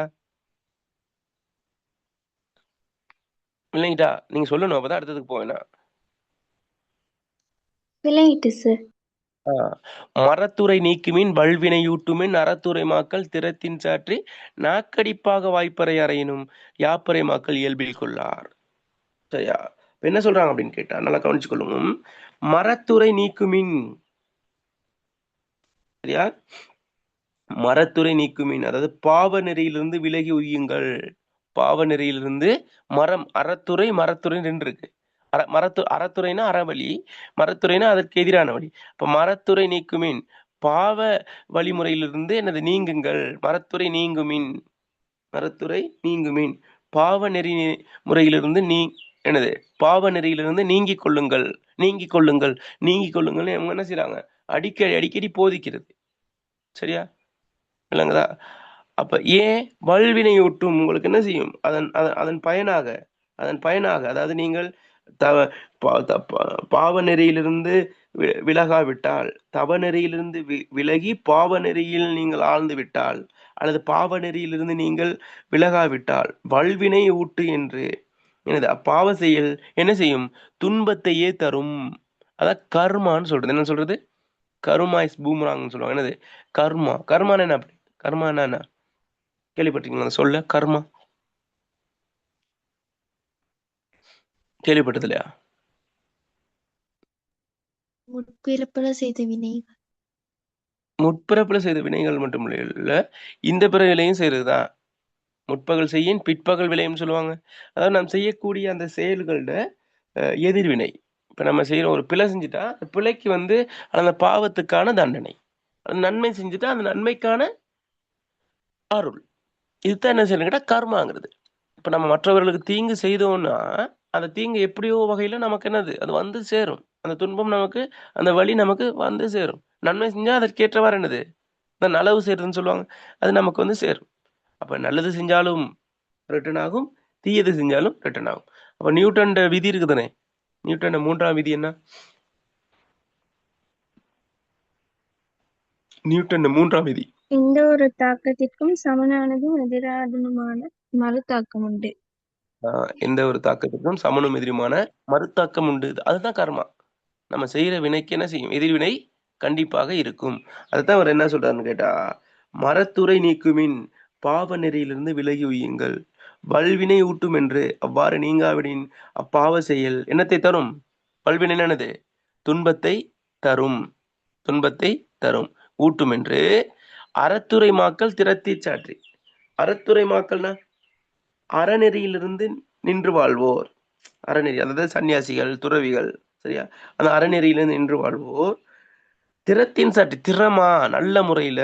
விளங்கிட்டா, நீங்க சொல்லணும், அப்பதான் அடுத்ததுக்கு போவேனா. விளங்கிட்டு சார். மரத்துறை நீக்குமின் வல்வினையூட்டுமின் அறத்துறை மாக்கள் திறத்தின் சாற்றி நாக்கடிப்பாக வாய்ப்பறை அறையினும் யாப்பறை மாக்கள் இயல்பில் கொள்ளார். சரியா, என்ன சொல்றாங்க அப்படின்னு கேட்டா நல்லா கவனிச்சு கொள்ளும், மரத்துறை நீக்குமின், சரியா, மரத்துறை நீக்குமின், அதாவது பாவ நெறியிலிருந்து விலகி உய்யுங்கள், பாவ நெறியிலிருந்து, மரத்துறை 2 இருக்கு, அறத்துறைனா அறவழி, மரத்துறைனா அதற்கு எதிரான வழி. இப்ப மரத்துறை நீக்குமின், பாவ வழிமுறையிலிருந்து என்னது நீங்குங்கள், மரத்துறை நீங்குமின் பாவ நெறி முறையிலிருந்து என்னது பாவ நெறியிலிருந்து நீங்கிக் கொள்ளுங்கள் என்ன செய்யறாங்க, அடிக்கடி போதிக்கிறது. சரியா, இல்லைங்கதா, அப்ப ஏன் வல்வினையூட்டும் உங்களுக்கு என்ன செய்யும்? அதன் பயனாக அதாவது நீங்கள் தவ பாவ நெறியிலிருந்து விலகாவிட்டால், தவ நெறியிலிருந்து விலகி பாவ நெறியில் நீங்கள் ஆழ்ந்து விட்டால், அல்லது பாவ நெறியிலிருந்து நீங்கள் விலகாவிட்டால், வல்வினை ஊட்டு என்று எனது அப்பாவ செயல் என்ன செய்யும்? துன்பத்தையே தரும். அதான் கர்மான்னு சொல்றது. என்ன சொல்றது? கருமா இஸ் பூமராங்னு சொல்லுவாங்க. என்னது? கர்மா. கர்மான்னு என்ன? கர்மா என்ன? கேள்விப்பட்டிருக்கீங்களா அந்த சொல்ல? கர்மா கேள்விப்பட்டது இல்லையா? முற்பிறப்புல செய்த வினை. முற்பிறப்புல செய்த வினைகள் மட்டும் இல்ல, இந்த பிறவிலையும் செய்யறதுதான். முற்பகல் செய்யின் பிற்பகல் விளையும் சொல்லுவாங்க. அதாவது நாம் செய்யக்கூடிய அந்த செயல்களோட எதிர்வினை. இப்ப நம்ம செய்யறோம், ஒரு பிழை செஞ்சுட்டா அந்த பிழைக்கு அந்த பாவத்துக்கான தண்டனை, நன்மை செஞ்சுட்டா அந்த நன்மைக்கான அருள். இதுதான் என்ன செய்யணும் கேட்டா கர்மாங்கிறது. இப்ப நம்ம மற்றவர்களுக்கு தீங்கு செய்தோம்னா அந்த தீங்கு எப்படியோ வகையில நமக்கு என்னது அது வந்து சேரும். அந்த துன்பம் நமக்கு, அந்த வலி நமக்கு வந்து சேரும். நன்மை செஞ்சா அதற்கேற்றவாறு என்னது இந்த நலவு செய்யறதுன்னு சொல்லுவாங்க, அது நமக்கு சேரும். அப்ப நல்லது செஞ்சாலும் ரிட்டர்ன் ஆகும், தீயது செஞ்சாலும் ரிட்டர்ன் ஆகும். அப்ப நியூட்டன் விதி இருக்குதானே, நியூட்டன் 3ஆம் விதி என்ன? நியூட்டன் 3ஆம் விதி, எந்த ஒரு தாக்கத்திற்கும் சமனானதும் எதிரானதுமான மறுதாக்கம் உண்டு. எந்த ஒரு தாக்கத்துக்கும் சமனும் எதிரியுமான மறுதாக்கம் உண்டு. அதுதான் கர்மா. நம்ம செய்யற வினைக்கு என்ன செய்யும்? எதிர்வினை கண்டிப்பாக இருக்கும். அதுதான் அவர் என்ன சொல்றாருன்னு கேட்டா, மரத்துரை நீக்குமின் பாவ நெறியிலிருந்து விலகி உய்யுங்கள், வல்வினை ஊட்டும் என்று அவ்வாறு நீங்காவிடின் அப்பாவ செயல் என்னத்தை தரும்? வல்வினை என்னது? துன்பத்தை தரும். துன்பத்தை தரும். ஊட்டும் என்று அறத்துரை மாக்கள் திறத்தி சாற்றி. அறத்துரை மாக்கள்னா அறநெறியிலிருந்து நின்று வாழ்வோர். அறநெறி அதாவது சன்னியாசிகள், துறவிகள், சரியா? அந்த அறநெறியிலிருந்து நின்று வாழ்வோர் திறத்தின் சாற்றி, திறமா நல்ல முறையில,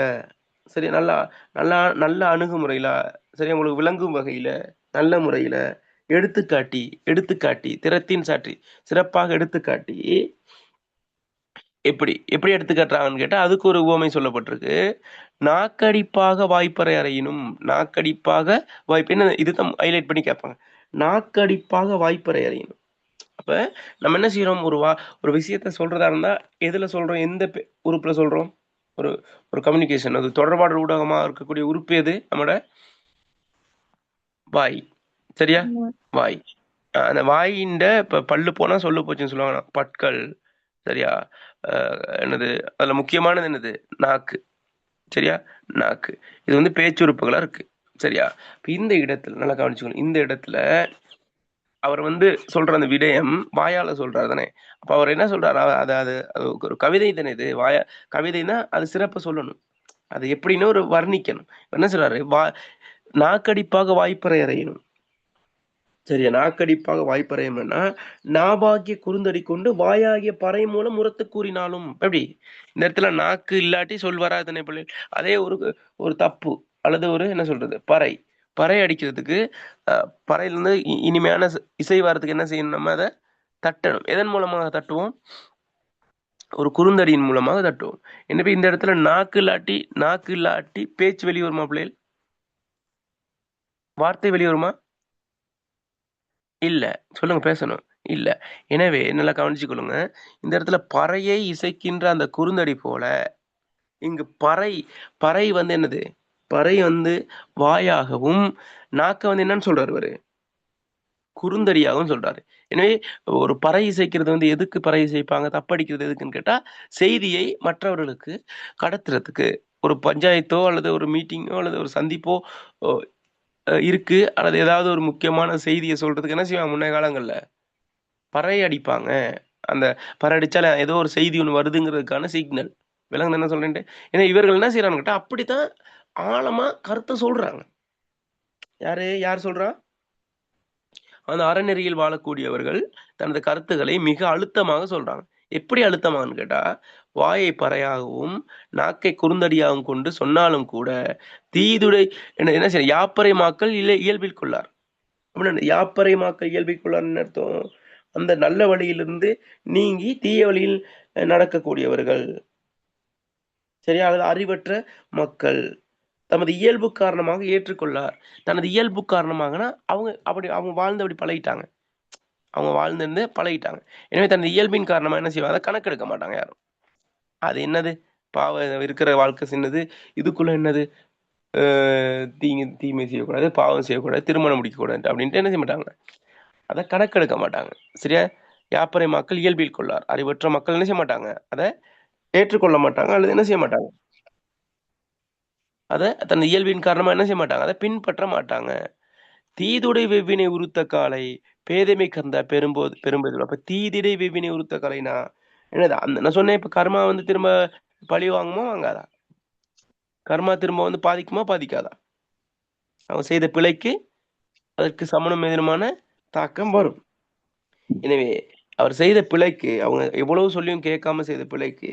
சரி, நல்லா நல்லா நல்ல அணுகுமுறையில, சரி, உங்களுக்கு விளங்கும் வகையில நல்ல முறையில எடுத்துக்காட்டி எடுத்துக்காட்டி திறத்தின் சாற்றி சிறப்பாக எடுத்துக்காட்டி. எப்படி எப்படி எடுத்துக்காட்டுறாங்கன்னு கேட்டா அதுக்கு ஒரு உவமை சொல்லப்பட்டிருக்கு. நாக்கடிப்பாக வாய்ப்பறை அறையினும், நாக்கடிப்பாக வாய்ப்பு என்ன இதுதான் ஹைலைட் பண்ணி கேட்பாங்க. நாக்கடிப்பாக வாய்ப்பறை அறையினும். அப்ப நம்ம என்ன செய்யறோம்? ஒரு விஷயத்த சொல்றதா இருந்தா எதுல சொல்றோம்? எந்த உறுப்புல சொல்றோம்? ஒரு ஒரு கம்யூனிகேஷன், அது தொடர்பாடல் ஊடகமா இருக்கக்கூடிய உறுப்பு எது? நம்மளோட வாய், சரியா? வாய். அந்த வாயிண்ட இப்ப பல்லு போனா சொல்லு போச்சுன்னு சொல்லுவாங்க, பற்கள், சரியா? என்னது அதுல முக்கியமானது என்னது? நாக்கு, சரியா? நாக்கு. இது பேச்சுறுப்புகளா இருக்கு, சரியா? இப்ப இந்த இடத்துல நல்லா கவனிச்சுக்கணும். இந்த இடத்துல அவர் சொல்ற அந்த விடயம் வாயால சொல்றாரு தானே. அப்ப அவர் என்ன சொல்றாரு? அது ஒரு கவிதை தானே இது. கவிதைனா அது சிறப்பா சொல்லணும், அது எப்படின்னு ஒரு வர்ணிக்கணும். என்ன சொல்றாரு? நாக்கடிப்பாக வாய்ப்பறை அறையணும், சரியா? நாக்கடிப்பாக வாய்ப்பறையணும்னா நாவாகிய குறுந்தடி கொண்டு வாயாகிய பறை மூலம் உரத்து கூறினாலும். எப்படி இந்த இடத்துல நாக்கு இல்லாட்டி சொல் வராதுனே பிள்ளை. அதே ஒரு தப்பு அல்லது ஒரு என்ன சொல்றது பறை, பறை அடிக்கிறதுக்கு பறையிலிருந்து இனிமையான இசை வர்றதுக்கு என்ன செய்யணும்? நம்ம அதை தட்டணும். எதன் மூலமாக தட்டுவோம்? ஒரு குறுந்தடியின் மூலமாக தட்டுவோம். எனவே இந்த இடத்துல நாக்கு இல்லாட்டி பேச்சு வெளியே வருமா பிள்ளைகள்? வார்த்தை வெளியே வருமா? இல்ல. சொல்லுங்க, பேசணும். இல்ல. எனவே நல்லா கவனிச்சுக்கொள்ளுங்க. இந்த இடத்துல பறையை இசைக்கின்ற அந்த குறுந்தடி போல இங்கு பறை என்னது? பறை வாயாகவும் நாக்க என்னன்னு சொல்றாரு இவரு? குறுந்தடியாகவும் சொல்றாரு. எனவே ஒரு பறை இசைக்கிறது எதுக்கு பறை இசைப்பாங்க? தப்படிக்கிறது எதுக்குன்னு கேட்டா செய்தியை மற்றவர்களுக்கு கடத்துறதுக்கு. ஒரு பஞ்சாயத்தோ அல்லது ஒரு மீட்டிங்கோ அல்லது ஒரு சந்திப்போ இருக்கு, அல்லது ஏதாவது ஒரு முக்கியமான செய்தியை சொல்றதுக்கு என்ன செய்வாங்க? முன்னைய காலங்கள்ல பறை அடிப்பாங்க. அந்த பறை அடிச்சால ஏதோ ஒரு செய்தி ஒன்று வருதுங்கிறதுக்கான சிக்னல். விலங்கு என்ன சொல்றேன். ஏன்னா இவர்கள் என்ன செய்யறாங்க கேட்டா அப்படித்தான் ஆழமா கருத்தை சொல்றாங்க. யார் சொல்றா? அந்த அறநெறியில் வாழக்கூடியவர்கள் தனது கருத்துக்களை மிக அழுத்தமாக சொல்றாங்க. எப்படி அழுத்தமாகன்னு கேட்டா வாயை பறையாகவும் நாக்கை குறுந்தடியாகவும் கொண்டு சொன்னாலும் கூட தீதுடை என்ன செய்ய யாப்பறை மாக்கள் இயல்பில் கொள்ளார். அப்படின்னா யாப்பறை மாக்கள் இயல்பில் கொள்ளார்னு அர்த்தம் அந்த நல்ல வழியிலிருந்து நீங்கி தீய வழியில் நடக்கக்கூடியவர்கள், சரியா? அல்லது அறிவற்ற மக்கள், தமது இயல்பு காரணமாக ஏற்றுக்கொள்ளார். தனது இயல்பு காரணமாகனா அவங்க வாழ்ந்து அப்படி பழகிட்டாங்க. அவங்க வாழ்ந்திருந்து பழகிட்டாங்க. எனவே தனது இயல்பின் காரணமா என்ன செய்வாங்க? கணக்கெடுக்க மாட்டாங்க யாரும். அது என்னது? பாவம் இருக்கிற வாழ்க்கை சின்னது. இதுக்குள்ள என்னது? தீமை செய்யக்கூடாது, பாவம் செய்யக்கூடாது, திருமணம் முடிக்கக்கூடாது அப்படின்ட்டு என்ன செய்ய மாட்டாங்க? அதை கணக்கெடுக்க மாட்டாங்க. சரியா? யாப்பரை மக்கள் இயல்பில் கொள்ளார். அறிவற்ற மக்கள் என்ன செய்ய மாட்டாங்க? அதை ஏற்றுக்கொள்ள மாட்டாங்க அல்லது என்ன செய்ய மாட்டாங்க? அதை தன் இயல்பின் காரணமா என்ன செய்ய மாட்டாங்க? அதை பின்பற்ற மாட்டாங்க. தீதுடை வெவ்வினை உறுத்த காலை பேதைமை கந்தா பெரும்பது. அப்ப தீதிடை வெவ்வினை உறுத்த காலைனா என்னது? அந்த நான் சொன்னேன், இப்ப கர்மா வந்து திரும்ப பழி வாங்குமா வாங்காதா? கர்மா திரும்ப வந்து பாதிக்குமா பாதிக்காதா? அவங்க செய்த பிழைக்கு அதற்கு சமணம் எதிரமான தாக்கம் வரும். எனவே அவர் செய்த பிழைக்கு, அவங்க எவ்வளவு சொல்லியும் கேட்காம செய்த பிழைக்கு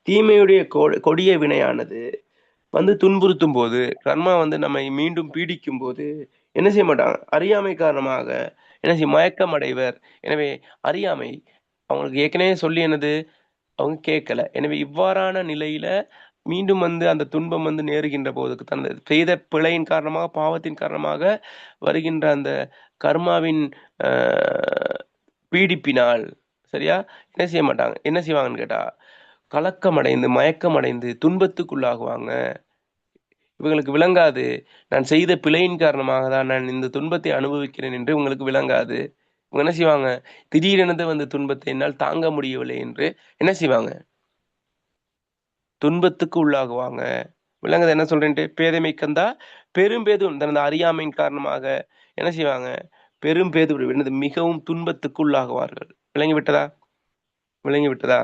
தீமையுடைய கொடிய வினையானது வந்து துன்புறுத்தும் போது, கர்மா வந்து நம்மை மீண்டும் பீடிக்கும் போது என்ன செய்ய மாட்டாங்க? அறியாமை காரணமாக என்ன செய்ய மயக்கம் அடைவர். எனவே அறியாமை அவங்களுக்கு ஏற்கனவே சொல்லி என்னது? அவங்க கேட்கல. எனவே இவ்வாறான நிலையில மீண்டும் வந்து அந்த துன்பம் வந்து நேருகின்ற போது, தனது செய்த பிழையின் காரணமாக, பாவத்தின் காரணமாக வருகின்ற அந்த கர்மாவின் பீடிப்பினால், சரியா, என்ன செய்ய மாட்டாங்க? என்ன செய்வாங்கன்னு கேட்டா, கலக்கமடைந்து மயக்கமடைந்து துன்பத்துக்குள்ளாகுவாங்க. இவங்களுக்கு விளங்காது, நான் செய்த பிழையின் காரணமாக தான் நான் இந்த துன்பத்தை அனுபவிக்கிறேன் என்று உங்களுக்கு விளங்காது. இவங்க என்ன செய்வாங்க? திடீரெனது வந்த துன்பத்தை என்னால் தாங்க முடியவில்லை என்று என்ன செய்வாங்க? துன்பத்துக்கு உள்ளாகுவாங்க. விளங்குது என்ன சொல்றேன்ட்டு? பேதைமை கந்தா பெரும்பேதும் தனது அறியாமையின் காரணமாக என்ன செய்வாங்க? பெரும்பேது என்னது? மிகவும் துன்பத்துக்கு உள்ளாகுவார்கள். விளங்கி விட்டதா? விளங்கி விட்டதா?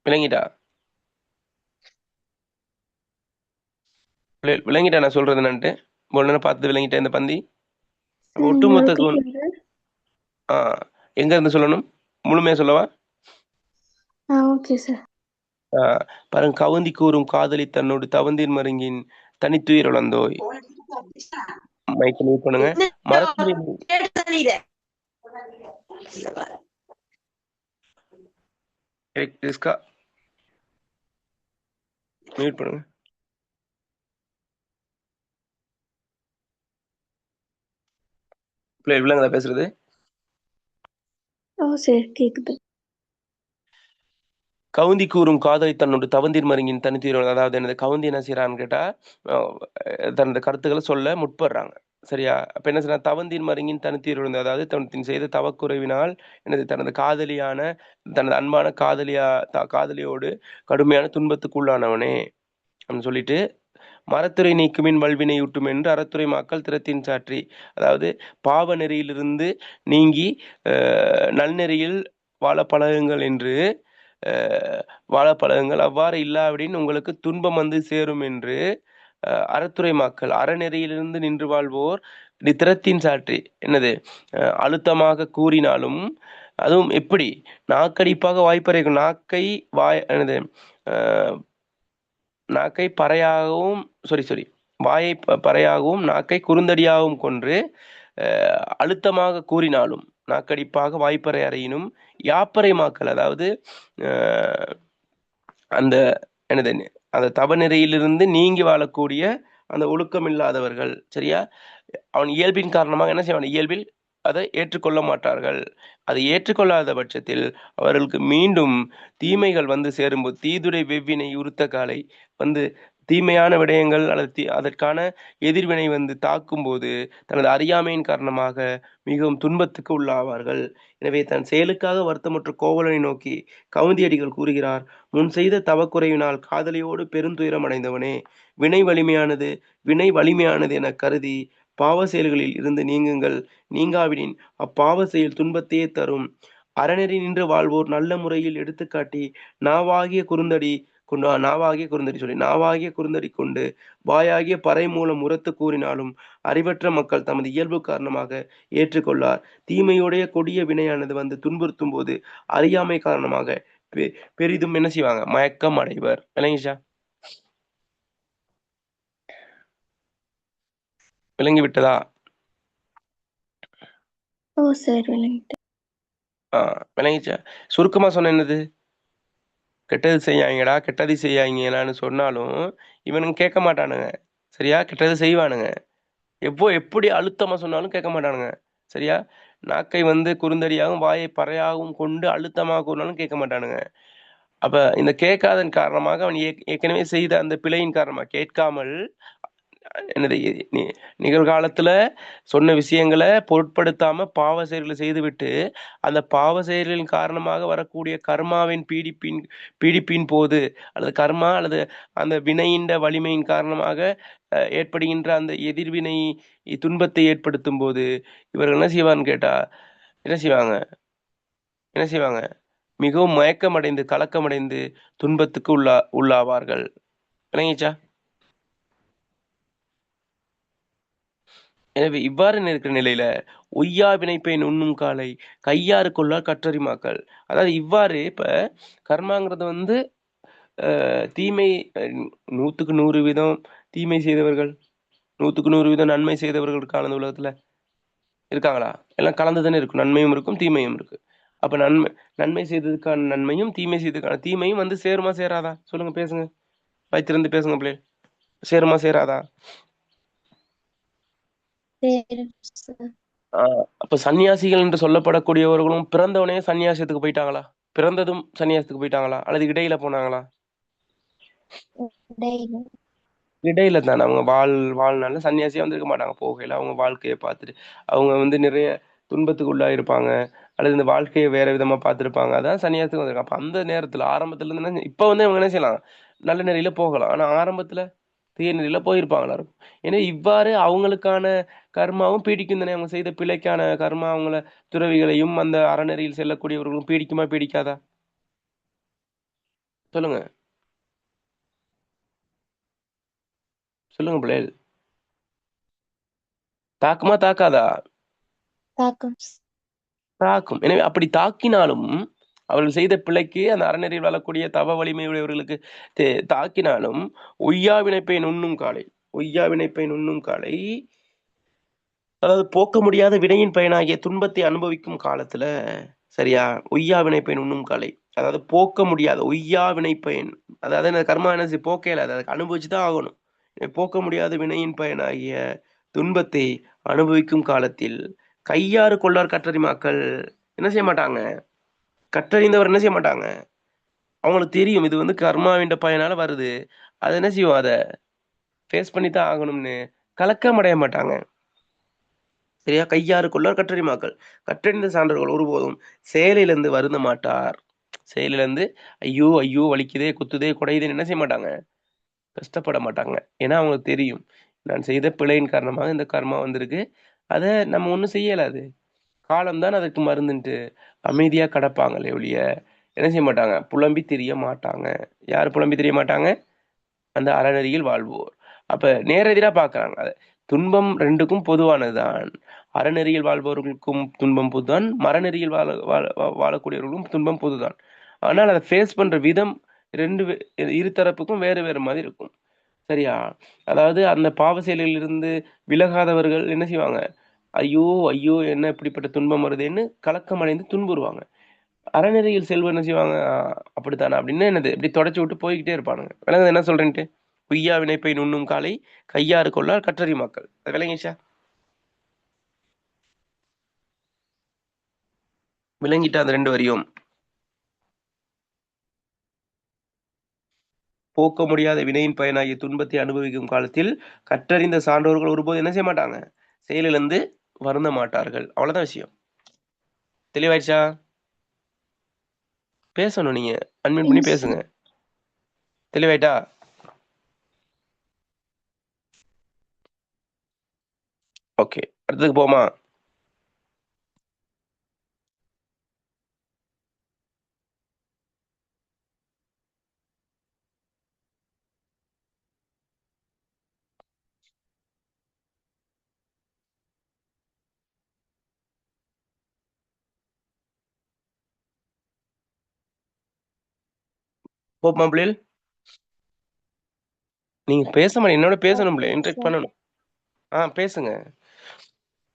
விளங்கிட்டா? விளங்கிட்டா நான் சொல்றது என்னன்ட்டு? ஒன்னு பார்த்து விளங்கிட்டேன் இந்த பந்தி. ஒட்டுமொத்த எங்க இருந்து சொல்லணும்? முழுமையா சொல்லவா? Okay sir. பாருங்க, கவுந்தி கூறும் காதலி தன்னோடு தவந்தின் மருங்கின் தனித்துயிர் வளர்ந்தோய். மைக் மியூட் பண்ணுங்க. மரத்துறை மியூட் பண்ணுங்க. விளங்குதா பேசுறது? சரி, கேக்குது. கவுந்தி கூறும் காதலை தன்னோடு தவந்தின் மருங்கின் தனித்துயிர், அதாவது எனது கவுந்தி என்ன செய்யறான்னு கேட்டா, தனது கருத்துக்களை சொல்ல முற்படுறாங்க. சரியா? அப்ப என்ன செய்யறாங்க? தவந்தின் மருங்கின் தனித்துயிர், அதாவது தன் செய்த தவக்குறைவினால் எனது தனது காதலியான, தனது அன்பான காதலியோடு கடுமையான துன்பத்துக்கு உள்ளானவனே அப்படின்னு சொல்லிட்டு, மரத்துறை நீக்குமின் வல்வினை ஊட்டும் என்று அறத்துறை மாக்கள் திறத்தின் சாற்றி, அதாவது பாவ நெறியிலிருந்து நீங்கி நல்நெறியில் வாழ பழகுங்கள் என்று வாழ பழகுங்கள், அவ்வாறு இல்லாவிடின் உங்களுக்கு துன்பம் வந்து சேரும் என்று அறத்துறை மாக்கள் அறநெறியிலிருந்து நின்று வாழ்வோர் திறத்தின் சாற்றி என்னது அழுத்தமாக கூறினாலும், அதுவும் எப்படி? நாக்கடிப்பாக வாய்ப்பறைக்கும் நாக்கை பறையாகவும் வாயை பறையாகவும் நாக்கை குறுந்தடியாகவும் கொன்று அழுத்தமாக கூறினாலும் நாக்கடிப்பாக வாய்ப்பறை அறையினும் யாப்பறை மாக்கள், அதாவது அந்த என்னது அந்த தவநெறியிலிருந்து நீங்கி வாழக்கூடிய அந்த ஒழுக்கம் இல்லாதவர்கள், சரியா, அவன் இயல்பின் காரணமாக என்ன செய்வான்? இயல்பில் அதை ஏற்றுக்கொள்ள மாட்டார்கள். அதை ஏற்றுக்கொள்ளாத பட்சத்தில் அவர்களுக்கு மீண்டும் தீமைகள் வந்து சேரும்போது, தீதுடை வெவ்வினை உறுத்த காலை வந்து தீமையான விடயங்கள் அல்லது அதற்கான எதிர்வினை வந்து தாக்கும் போது தனது அறியாமையின் காரணமாக மிகவும் துன்பத்துக்கு உள்ளாவார்கள். எனவே தன் செயலுக்காக வருத்தமற்ற கோவலனை நோக்கி கவுந்தியடிகள் கூறுகிறார், முன் செய்த தவக்குறையினால் காதலியோடு பெருந்துயரம் அடைந்தவனே, வினை வலிமையானது என கருதி பாவ செயல்களில் இருந்து நீங்குங்கள். நீங்காவிடின் அப்பாவ செயல் துன்பத்தையே தரும். அறநெறி நின்று வாழ்வோர் நல்ல முறையில் எடுத்துக்காட்டி நாவாகிய குறுந்தடி கொண்டு வாயாகிய பறை மூலம் உரத்து கூறினாலும் அறிவற்ற மக்கள் தமது இயல்பு காரணமாக ஏற்றுக்கொள்ளார். தீமையுடைய கொடிய வினையானது வந்து துன்புறுத்தும் போது அறியாமை காரணமாக பெரிதும் என்ன செய்வாங்க? மயக்கம் அடைவர். விளங்கிச்சா? விளங்கி விட்டதா? சரி, விளங்கிட்டு. விளங்கிச்சா? சுருக்கமா சொன்ன என்னது? கெட்டது செய்யாங்கடா, கெட்டது செய்யாங்கடான்னு சொன்னாலும் இவனுங்க கேட்க மாட்டானுங்க. சரியா? கெட்டது செய்வானுங்க. எப்படி அழுத்தமா சொன்னாலும் கேட்க மாட்டானுங்க. சரியா? நாக்கை வந்து குறுந்தடியாகவும் வாயை பறையாகவும் கொண்டு அழுத்தமாக கூறினாலும் கேட்க மாட்டானுங்க. அப்ப இந்த கேட்காதன் காரணமாக அவன் ஏற்கனவே செய்த அந்த பிழையின் காரணமாக கேட்காமல் என்னது நிகழ்காலத்துல சொன்ன விஷயங்களை பொருட்படுத்தாம பாவ செயல்களை செய்துவிட்டு அந்த பாவ செயல்களின் காரணமாக வரக்கூடிய கர்மாவின் பீடிப்பின் போது அல்லது கர்மா அல்லது அந்த வினையின் வலிமையின் காரணமாக ஏற்படுகின்ற அந்த எதிர்வினை துன்பத்தை ஏற்படுத்தும் போது இவர்கள் என்ன செய்வான்னு கேட்டா என்ன செய்வாங்க என்ன செய்வாங்க மிகவும் மயக்கமடைந்து கலக்கமடைந்து துன்பத்துக்கு உள்ளாவார்கள். விளங்கிச்சா? எனவே இவ்வாறு இருக்கிற நிலையில ஒய்யா வினைப்பை நுண்ணும் காலை கையாறு கொள்ளார் கற்றறிமாக்கள். அதாவது இவ்வாறு இப்ப கர்மாங்கிறது வந்து தீமை 100% தீமை செய்தவர்கள் 100% நன்மை செய்தவர்கள் இருக்காங்க இந்த உலகத்துல இருக்காங்களா? எல்லாம் கலந்துதானே இருக்கும். நன்மையும் இருக்கும் தீமையும் இருக்கு. அப்ப நன்மை செய்ததுக்கான நன்மையும் தீமை செய்ததுக்கான தீமையும் வந்து சேருமா சேராதா? சொல்லுங்க, பேசுங்க, வைத்திருந்து பேசுங்க பிள்ளை. சேருமா சேராதா? அப்ப சன்னியாசிகள் என்று சொல்லப்படக்கூடியவர்களும் பிறந்தவனே சன்னியாசத்துக்கு போயிட்டாங்களா? பிறந்ததும் சன்னியாசத்துக்கு போயிட்டாங்களா அல்லது இடையில போனாங்களா? இடையில தானே. அவங்க வாழ்நாள்ல சன்னியாசியா வந்திருக்க மாட்டாங்க. போகையில அவங்க வாழ்க்கையை பார்த்துட்டு அவங்க வந்து நிறைய துன்பத்துக்கு உள்ளாயிருப்பாங்க அல்லது இந்த வாழ்க்கையை வேற விதமா பார்த்திருப்பாங்க. அதான் சன்னியாசத்துக்கு வந்திருக்காங்க. அப்ப அந்த நேரத்துல ஆரம்பத்துல இருந்து இப்ப வந்து அவங்க என்ன செய்யலாம், நல்ல நிலையில போகலாம். ஆனா ஆரம்பத்துல தீய நிலையில போயிருப்பாங்களா இருக்கும். ஏன்னா இவ்வாறு அவங்களுக்கான கர்மாவும் பீடிக்கும் தானே. அவங்க செய்த பிழைக்கான கர்மா அவங்கள துறவிகளையும் அந்த அறநெறியில் செல்லக்கூடியவர்களும் பீடிக்குமா பீடிக்காதா? சொல்லுங்க, சொல்லுங்க பிள்ளைகள். தாக்குமா தாக்காதா? தாக்கும். எனவே அப்படி தாக்கினாலும் அவர்கள் செய்த பிழைக்கு அந்த அறநெறியில் வாழக்கூடிய தவ வலிமையுடையவர்களுக்கு தாக்கினாலும் ஒய்யா வினைப்பை நுண்ணும் காலை அதாவது போக்க முடியாத வினையின் பயனாகிய துன்பத்தை அனுபவிக்கும் காலத்துல சரியா ஒய்யா வினைப்பயன் உண்ணும் காலை அதாவது போக்க முடியாத ஒய்யா வினைப்பயன் அதாவது இந்த கர்மா என்ன போக்க இயலாது, அதுக்கு அனுபவிச்சுதான் ஆகணும். போக்க முடியாத வினையின் பயனாகிய துன்பத்தை அனுபவிக்கும் காலத்தில் கையாறு கொள்ளார் கற்றறிமாக்கள் என்ன செய்ய மாட்டாங்க. கற்றறிந்தவர் என்ன செய்ய மாட்டாங்க. அவங்களுக்கு தெரியும் இது வந்து கர்மாவின் பயனால வருது, அது என்ன செய்வோம், அதை ஃபேஸ் பண்ணித்தான் ஆகணும்னு கலக்கம் அடைய மாட்டாங்க. சரியா? கையாறு கொள்ளார் கற்றறிமாக்கள். கற்றறிந்த சான்றவர்கள் ஒருபோதும் செயலிலிருந்து வருந்த மாட்டார். செயலிலிருந்து ஐயோ ஐயோ வலிக்குதே குத்துதே குடையுதேன்னு என்ன செய்ய மாட்டாங்க, கஷ்டப்பட மாட்டாங்க. ஏன்னா அவங்களுக்கு தெரியும் நான் செய்த பிழையின் காரணமாக இந்த கர்மா வந்திருக்கு, அதை நம்ம ஒன்றும் செய்யலாது, காலம்தான் அதுக்கு மருந்துன்ட்டு அமைதியா கடப்பாங்களே ஒழிய என்ன செய்ய மாட்டாங்க, புலம்பி தெரிய மாட்டாங்க. யார் புலம்பி தெரிய மாட்டாங்க? அந்த அறநெறியில் வாழ்வோர். அப்ப நேரெதிரா பார்க்கறாங்க. துன்பம் ரெண்டுக்கும் பொதுவானதுதான். அறநெறியில் வாழ்பவர்களுக்கும் துன்பம் பொதுதான், மரநெறியில் வாழக்கூடியவர்களுக்கும் துன்பம் பொதுதான். ஆனால் அதை ஃபேஸ் பண்ற விதம் இரு தரப்புக்கும் வேறு வேறு மாதிரி இருக்கும். சரியா? அதாவது அந்த பாவ செயலில் இருந்து விலகாதவர்கள் என்ன செய்வாங்க, ஐயோ ஐயோ என்ன இப்படிப்பட்ட துன்பம் வருதுன்னு கலக்கம் அடைந்து துன்புறுவாங்க. அறநெறியில் செல்வம் என்ன செய்வாங்க, அப்படித்தானே அப்படின்னு என்னது இப்படி தொடச்சி விட்டு போய்கிட்டே இருப்பானுங்க. விளங்குது என்ன சொல்றேன்ட்டு? பொய்யா வினைப்பை நுண்ணும் காலை கையாறு கொள்ளார் கற்றறிமாக்கள். விளங்கிச்சா? விளங்கிட்டா அந்த ரெண்டு வரியும்? போக்க முடியாத வினையின் பயனாகிய துன்பத்தை அனுபவிக்கும் காலத்தில் கற்றறிந்த சான்றோர்கள் ஒருபோது என்ன செய்ய மாட்டாங்க, செயலிலிருந்து வருந்த மாட்டார்கள். அவ்வளவுதான் விஷயம். தெளிவாயிடுச்சா? பேசணும், நீங்க அன்மியூட் பண்ணி பேசுங்க. தெளிவாயிட்டா? ஓகே, அடுத்ததுக்கு போமா? போமா பிள்ளைகள்? நீங்க பேச மாட்டீங்க, என்னோட பேசணும் பிள்ளை, இன்ட்ராக்ட் பண்ணணும். பேசுங்க.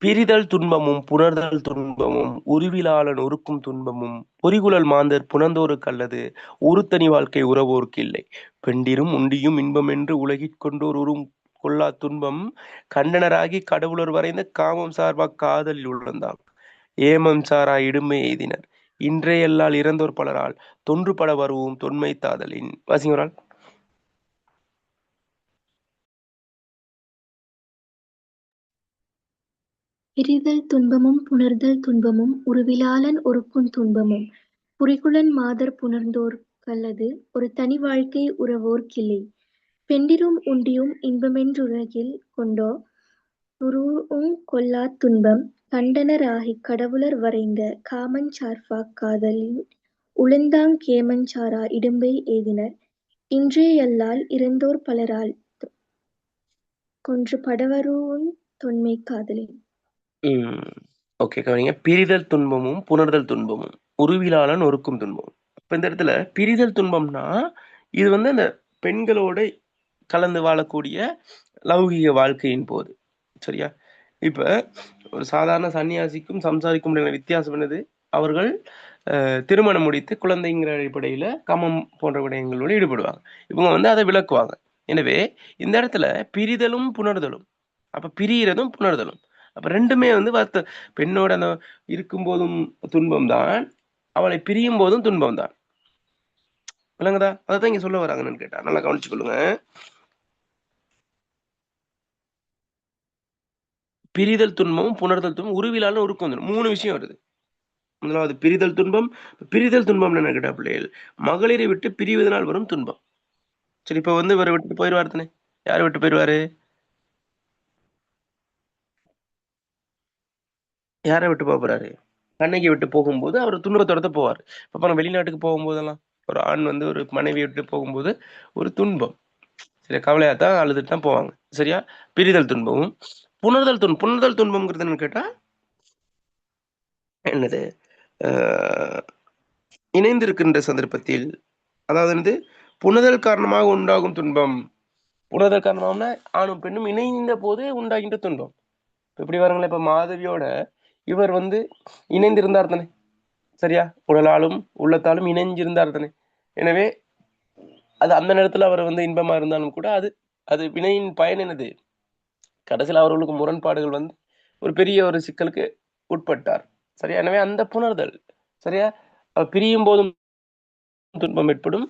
பிரிதல் துன்பமும் புணர்தல் துன்பமும் உருவிலாளன் ஒருக்கும் துன்பமும் பொறிகுழல் மாந்தர் புணர்ந்தோருக்கு அல்லது ஒரு தனி வாழ்க்கை உறவோருக்கு இல்லை. பெண்டிரும் உண்டியும் இன்பமென்று உலகிற்கொண்டோர் உறும் கொள்ளா துன்பம் கண்டனராகி கடவுளர் வரைந்த காமம் சார்பாக் காதலில் உள்ளந்தாம். ஏமம் சாரா இடுமை எய்தினர் இன்றையல்லால் இறந்தோர் பலரால் தொன்றுபட வருவோம் தொன்மை தாதலின். வாசிங்கோரால். பிரிதல் துன்பமும் புணர்தல் துன்பமும் உருவிலாளன் ஒருக்குந் துன்பமும் புரிகுழன் மாதர் புணர்ந்தோர்க்கல்லது ஒரு தனி வாழ்க்கை உறவோர்க்கில்லை. பெண்டிரும் உண்டியும் இன்பமென்றுலகில் கொண்டோ ருருவுங் கொள்ளாத் துன்பம் கண்டனராகிக் கடவுளர் வரைந்த காமஞ் சார்பாக் காதலின் உளந்தாங் கேமஞ் சாரா இடும்பை எய்தினர் இன்றேயல்லால் இறந்தோர் பலரால் கொன்று படவருவுந் தொன்மை காதலின். ஓகே, கவனிங்க. பிரிதல் துன்பமும் புணர்தல் துன்பமும் உருவிலாளன் ஒருக்கும் துன்பமும். இப்ப இந்த இடத்துல பிரிதல் துன்பம்னா இது வந்து அந்த பெண்களோட கலந்து வாழக்கூடிய லௌகிக வாழ்க்கையின் போது. சரியா? இப்ப ஒரு சாதாரண சன்னியாசிக்கும் சம்சாரிக்கும் இடையிலான வித்தியாசம் என்னது? அவர்கள் திருமணம் முடித்து குழந்தைங்கிற அடிப்படையில காமம் போன்ற விடயங்களோடு ஈடுபடுவாங்க. இவங்க வந்து அதை விளக்குவாங்க. எனவே இந்த இடத்துல பிரிதலும் புணர்தலும், அப்ப பிரிகிறதும் புணர்தலும், அப்ப ரெண்டுமே வந்து பெண்ணோட அந்த இருக்கும்போதும் துன்பம் தான், அவளை பிரியும் போதும் துன்பம் தான். விளங்குதா? அதான் இங்க சொல்ல வராங்கன்னு கேட்டா நல்லா கவனிச்சு கொள்ளுங்க. பிரிதல் துன்பமும் புணர்தல் துன்பம் உருவிலாலும் உருக்கும் வந்துடும். 3 விஷயம் வருது. முதலாவது பிரிதல் துன்பம். பிரிதல் துன்பம் என்ன கேட்டா பிள்ளைகள், மகளிரை விட்டு பிரிவதனால் வரும் துன்பம். சரி, இப்ப வந்து இவரை விட்டு போயிடுவார் தானே. யாரை விட்டு போயிடுவாரு? யாரை விட்டு போக போறாரு? கண்ணகி விட்டு போகும்போது அவர் துன்பத்தோட போவார். அப்புறம் வெளிநாட்டுக்கு போகும்போதெல்லாம் ஒரு ஆண் வந்து ஒரு மனைவி விட்டு போகும்போது ஒரு துன்பம், சரி, கவலையா தான் அழுதுட்டு தான் போவாங்க. சரியா? பிரிதல் துன்பமும் புணர்தல் துன்பம். புணர்தல் துன்பம்ங்கிறது என்னன்னு கேட்டா என்னது? இணைந்திருக்கின்ற சந்தர்ப்பத்தில், அதாவது வந்து புணர்தல் காரணமாக உண்டாகும் துன்பம். புணர்தல் காரணமாகனா ஆணும் பெண்ணும் இணைந்த போது உண்டாகின்ற துன்பம். இப்படி வரங்களே, இப்ப மாதவியோட இவர் வந்து இணைந்திருந்தார் தானே. சரியா? உடலாலும் உள்ளத்தாலும் இணைஞ்சிருந்தார் தானே. எனவே அது அந்த நேரத்துல அவர் வந்து இன்பமா இருந்தாலும் கூட அது அது வினையின் பயன் என்னது? கடைசியில் அவர்களுக்கு முரண்பாடுகள் வந்து ஒரு பெரிய ஒரு சிக்கலுக்கு உட்பட்டார். சரியா? எனவே அந்த புணர்தல். சரியா? பிரியும் போதும் துன்பம் ஏற்படும்,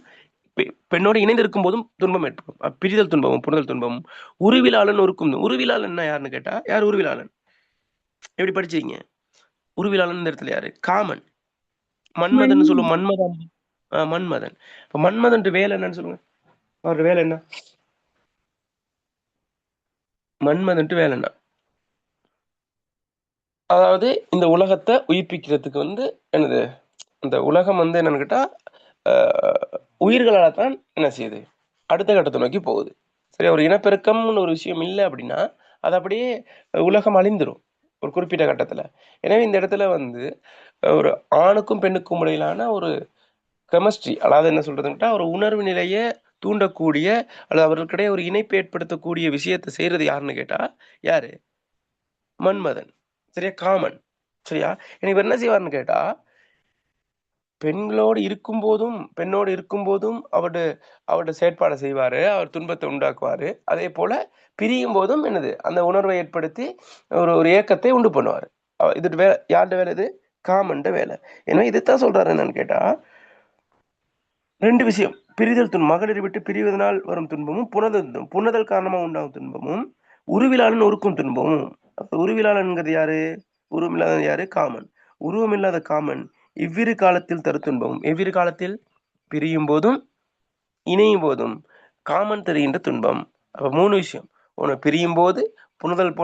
பெண்ணோடு இணைந்திருக்கும் போதும் துன்பம் ஏற்படும். பிரிதல் துன்பமும் புணர்தல் துன்பமும் உருவிலாளன் ஒருக்கும். உருவிலாளன் யாருன்னு கேட்டா, யார் உருவிலாளன்? எப்படி படிச்சீங்க? உருவிலாளன் இந்த இடத்துல யாரு? காமன். மன்மதன் சொல்லுவோம். மன்மதன். மன்மதன். இப்ப மன்மதன் வேலை என்னன்னு சொல்லுங்க. அவருடைய வேலை என்ன? மன்மதன் வேலை என்ன? அதாவது இந்த உலகத்தை உயிர்ப்பிக்கிறதுக்கு வந்து என்னது, இந்த உலகம் வந்து என்னன்னு கேட்டா உயிர்களால தான் என்ன செய்யுது, அடுத்த கட்டத்தை நோக்கி போகுது. சரி, ஒரு இனப்பெருக்கம்னு ஒரு விஷயம் இல்லை அப்படின்னா அது அப்படியே உலகம் அழிந்துரும் ஒரு குறிப்பிட்ட கட்டத்துல. எனவே இந்த இடத்துல வந்து ஒரு ஆணுக்கும் பெண்ணுக்கும் இடையிலான ஒரு கெமிஸ்ட்ரி, அதாவது என்ன சொல்றதுன்னா ஒரு உணர்வு நிலையை தூண்டக்கூடிய அல்லது அவர்களுக்கிடையே ஒரு இணைப்பு ஏற்படுத்தக்கூடிய விஷயத்தை செய்யறது யாருன்னு கேட்டா யாரு? மன்மதன். சரியா? காமன். சரியா? எனக்கு என்ன செய்வார்னு கேட்டா, பெண்களோடு இருக்கும் போதும் அவருடைய செயற்பாடை செய்வாரு, அவர் துன்பத்தை உண்டாக்குவாரு. அதே போல பிரியும் போதும் என்னது, அந்த உணர்வை ஏற்படுத்தி ஒரு ஏக்கத்தை உண்டு பண்ணுவாரு. இது யாருடைய வேலை? இது காமன்ட வேலை. எனவே இதுதான் சொல்றாரு என்னன்னு கேட்டா, 2 விஷயம். பிரிதல் துன்பம், மகளிரை விட்டு பிரிவதனால் வரும் துன்பமும் புணர்தல் காரணமா உண்டாகும் துன்பமும் உருவிலாளன் ஒருக்கும் துன்பமும். உருவிலாளன்ங்கிறது யாரு? உருவமில்லாத யாரு? காமன். உருவமில்லாத காமன் இவ்விரு காலத்தில் தரு துன்பமும். எவ்விரு காலத்தில்? பிரியும் போதும் இணையும் போதும் காமன் தருகின்ற துன்பம். அப்ப 3 விஷயம். ஒன்று பிரியும் போது, புணர்தல்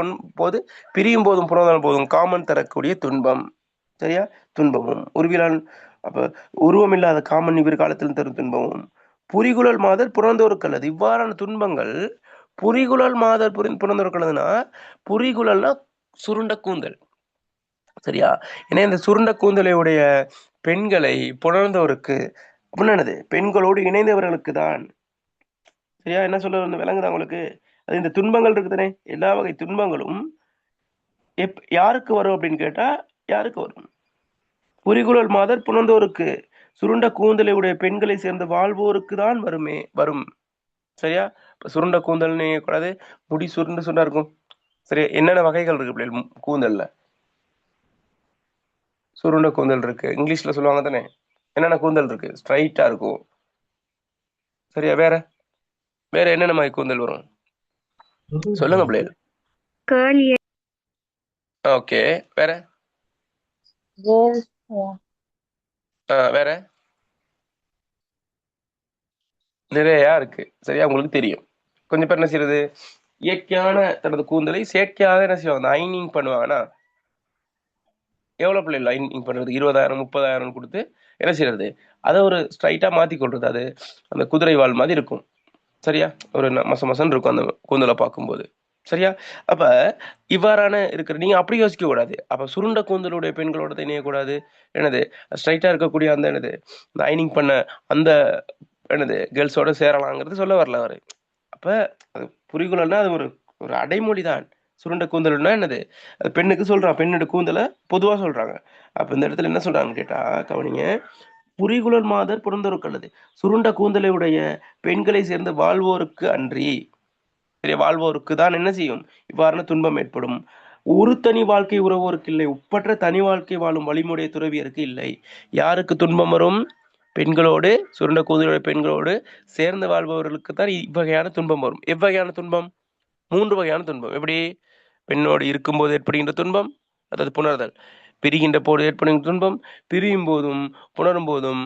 போது, பிரியும் போதும் புணர்தல் போதும் காமன் தரக்கூடிய துன்பம். சரியா? துன்பமும் உருவிலான். அப்ப உருவமில்லாத காமன் இவ்விரு காலத்திலும் தரும் துன்பமும் புரிகுழல் மாதர் புறந்தோருக்கு அல்லது. இவ்வாறான துன்பங்கள் புரிகுழல் மாதர் புறந்தோருக்கு அல்லதுன்னா, புரிகுழல்னா சுருண்ட கூந்தல். சரியா? ஏன்னா இந்த சுருண்ட கூந்தலையுடைய பெண்களை புணர்ந்தோருக்கு அப்படின்னது பெண்களோடு இணைந்தவர்களுக்கு தான். சரியா? என்ன சொல்ல வந்து விளங்குதா உங்களுக்கு? அது இந்த துன்பங்கள் இருக்குதானே, எல்லா வகை துன்பங்களும் யாருக்கு வரும் அப்படின்னு கேட்டா யாருக்கு வரும்? புரிகுழல் மாதர் புணர்ந்தோருக்கு, சுருண்ட கூந்தலை உடைய பெண்களை சேர்ந்த வாழ்வோருக்கு தான் வரும். சரியா? இப்ப சுருண்ட கூந்தல்னு கூடாது, முடி சுருண்டு சுருண்டா இருக்கும். சரி, என்னென்ன வகைகள் இருக்கு பிள்ளைகள் கூந்தல்ல? சுருண்ட கூந்தல் இருக்கு, இங்கிலீஷ்ல சொல்லுவாங்க தானே. என்னென்ன கூந்தல் இருக்கு? ஸ்ட்ரைட்டா இருக்கும். சரியா? வேற வேற என்னென்ன மாதிரி கூந்தல் வரும் சொல்லுங்க பிள்ளைகள். கேர்லி ஓகே, வேற வேற நிறையா இருக்கு. சரியா? உங்களுக்கு தெரியும். கொஞ்சம் பேர் என்ன செய்யறது, இயற்கையான தனது கூந்தலை செயற்கையாக என்ன செய்வாங்க, ஐனிங் பண்ணுவாங்கன்னா எவ்வளவு பிள்ளைகள் ஐனிங் பண்றது, 20,000 30,000 கொடுத்து என்ன செய்யறது, அதை ஒரு ஸ்ட்ரைட்டா மாத்தி கொள்றது. அது அந்த குதிரை வால் மாதிரி இருக்கும். சரியா? ஒரு மச மசன்னு இருக்கும் அந்த கூந்தலை பார்க்கும்போது. சரியா? அப்ப இவ்வாறான இருக்கிற நீங்க அப்படி யோசிக்க கூடாது. அப்ப சுருண்ட கூந்தலுடைய பெண்களோட இணையக்கூடாது. என்னது, ஸ்ட்ரைட்டா இருக்கக்கூடிய அந்த என்னது, இந்த ஐனிங் பண்ண அந்த என்னது கேர்ள்ஸோட சேரலாங்கிறது சொல்ல வரல அவரு. அப்ப அது புரிகுழல்னா அது ஒரு ஒரு அடைமொழி தான். சுருண்ட கூந்தல்னா என்னது, அது பெண்ணுக்கு சொல்றான், பெண்ணோட கூந்தலை பொதுவா சொல்றாங்க. அப்ப இந்த இடத்துல என்ன சொல்றாங்கன்னு கேட்டா கவனிங்க, புரிகுழல் மாதர் புறந்தோருக்கு அல்லது சுருண்ட கூந்தலை உடைய பெண்களை சேர்ந்த வாழ்வோருக்கு அன்றி, சரி, வாழ்வோருக்கு தான் என்ன செய்யும் இவ்வாறான துன்பம் ஏற்படும். ஒரு தனி வாழ்க்கை உறவோருக்கு இல்லை, ஒப்பற்ற தனி வாழ்க்கை வாழும் வழிமுடைய துறவியருக்கு இல்லை. யாருக்கு துன்பம் வரும்? பெண்களோடு, சுருண்ட கூந்தலுடைய பெண்களோடு சேர்ந்து வாழ்பவர்களுக்கு தான் இவ்வகையான துன்பம் வரும். எவ்வகையான துன்பம்? 3 வகையான துன்பம். எப்படி? பெண்ணோடு இருக்கும்போது ஏற்படுகின்ற துன்பம், அதாவது புணர்தல். பிரிகின்ற போது ஏற்படுகின்ற துன்பம், பிரியும் போதும் புணரும் போதும்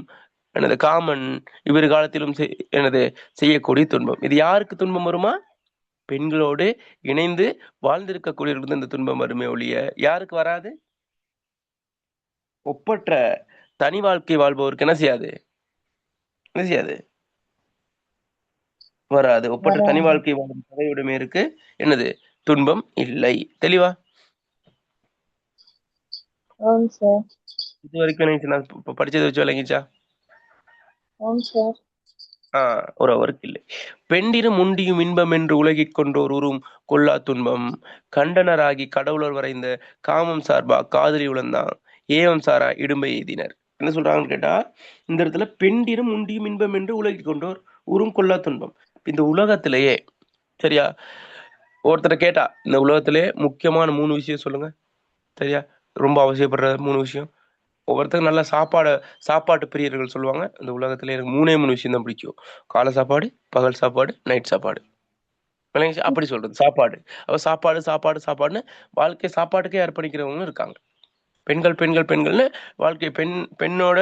எனது காமன் இவ்விரு காலத்திலும் எனது செய்யக்கூடிய துன்பம். இது யாருக்கு துன்பம் வருமா? பெண்களோடு இணைந்து வாழ்ந்திருக்கக்கூடியவர்களுக்கு இந்த துன்பம் வருமே ஒழிய யாருக்கு வராது? ஒப்பற்ற தனி வாழ்க்கை வாழ்பவருக்கு என்ன செய்யாது, என்ன செய்யாது, வராது. ஒப்பற்ற தனி வாழ்க்கை வாழும் தகையுடைமையருக்கு என்னது, துன்பம் இல்லை. தெளிவா? இது வரைக்கும் விளங்கிச்சு? நான் படிச்சதை வச்சு விளங்கிச்சா? ஒரு அவருக்கு இல்லை. பெண்டிரும் முண்டியும் இன்பம் என்று உலகிற் கொண்டோர் உறும் கொல்லா துன்பம், கண்டனராகி கடவுளர் வரைந்த காமம் சார்பா காதலி உழந்தான் ஏவம் சாரா இடும்பை எய்தினர். என்ன சொல்றாங்கன்னு கேட்டா, இந்த இடத்துல பெண்டிரும் முண்டியும் இன்பம் என்று உலகிற் கொண்டோர் உறும் கொல்லா துன்பம். இந்த உலகத்திலேயே, சரியா, ஒருத்தரை கேட்டா இந்த உலகத்திலே முக்கியமான 3 விஷயம் சொல்லுங்க. சரியா? ரொம்ப அவசியப்படுற 3 விஷயம். ஒவ்வொருத்தருக்கு நல்ல சாப்பாட்டு பிரியர்கள் சொல்லுவாங்க, இந்த உலகத்துல எனக்கு 3 விஷயம் தான் பிடிக்கும். காலை சாப்பாடு, பகல் சாப்பாடு, நைட் சாப்பாடு. விளங்கிச்சா? அப்படி சொல்றது சாப்பாடு. அப்ப சாப்பாடு சாப்பாடு சாப்பாடுன்னு வாழ்க்கை சாப்பாட்டுக்கே அர்ப்பணிக்கிறவங்களும் இருக்காங்க. பெண்கள் பெண்கள் பெண்கள்னு வாழ்க்கை பெண்ணோட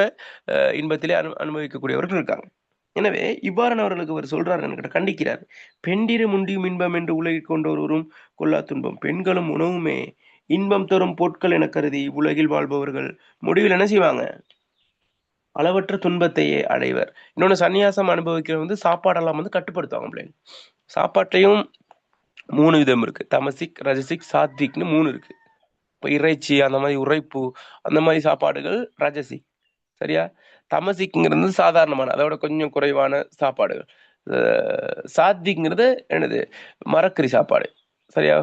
இன்பத்திலே அனுபவிக்கக்கூடியவர்கள் இருக்காங்க. எனவே இவ்வாறானவர்களுக்கு அவர் சொல்றாரு, என்கிட்ட கண்டிக்கிறார். பெண்டிரு முண்டியும் இன்பம் என்று உலகில் கொண்டோரும் கொல்லா துன்பம், பெண்களும் உணவுமே இன்பம் தரும் பொருட்கள் என கருதி உலகில் வாழ்பவர்கள் முடிவில் என்ன செய்வாங்க, அளவற்ற துன்பத்தையே அடைவர். இன்னொன்னு, சன்னியாசம் அனுபவிக்கிறது சாப்பாடெல்லாம் கட்டுப்படுத்துவாங்க பிள்ளைங்க. சாப்பாட்டையும் 3 விதம் இருக்கு. தமசிக், ரஜசிக், சாத்விக்னு 3 இருக்கு. இப்போ இறைச்சி அந்த மாதிரி உரைப்பு அந்த மாதிரி சாப்பாடுகள் ரஜசிக். சரியா? தமசிக்ங்கிறது சாதாரணமான, அதோட கொஞ்சம் குறைவான சாப்பாடுகள். சாத்விக்ங்கிறது என்னது, மரக்கறி சாப்பாடு. சரியா?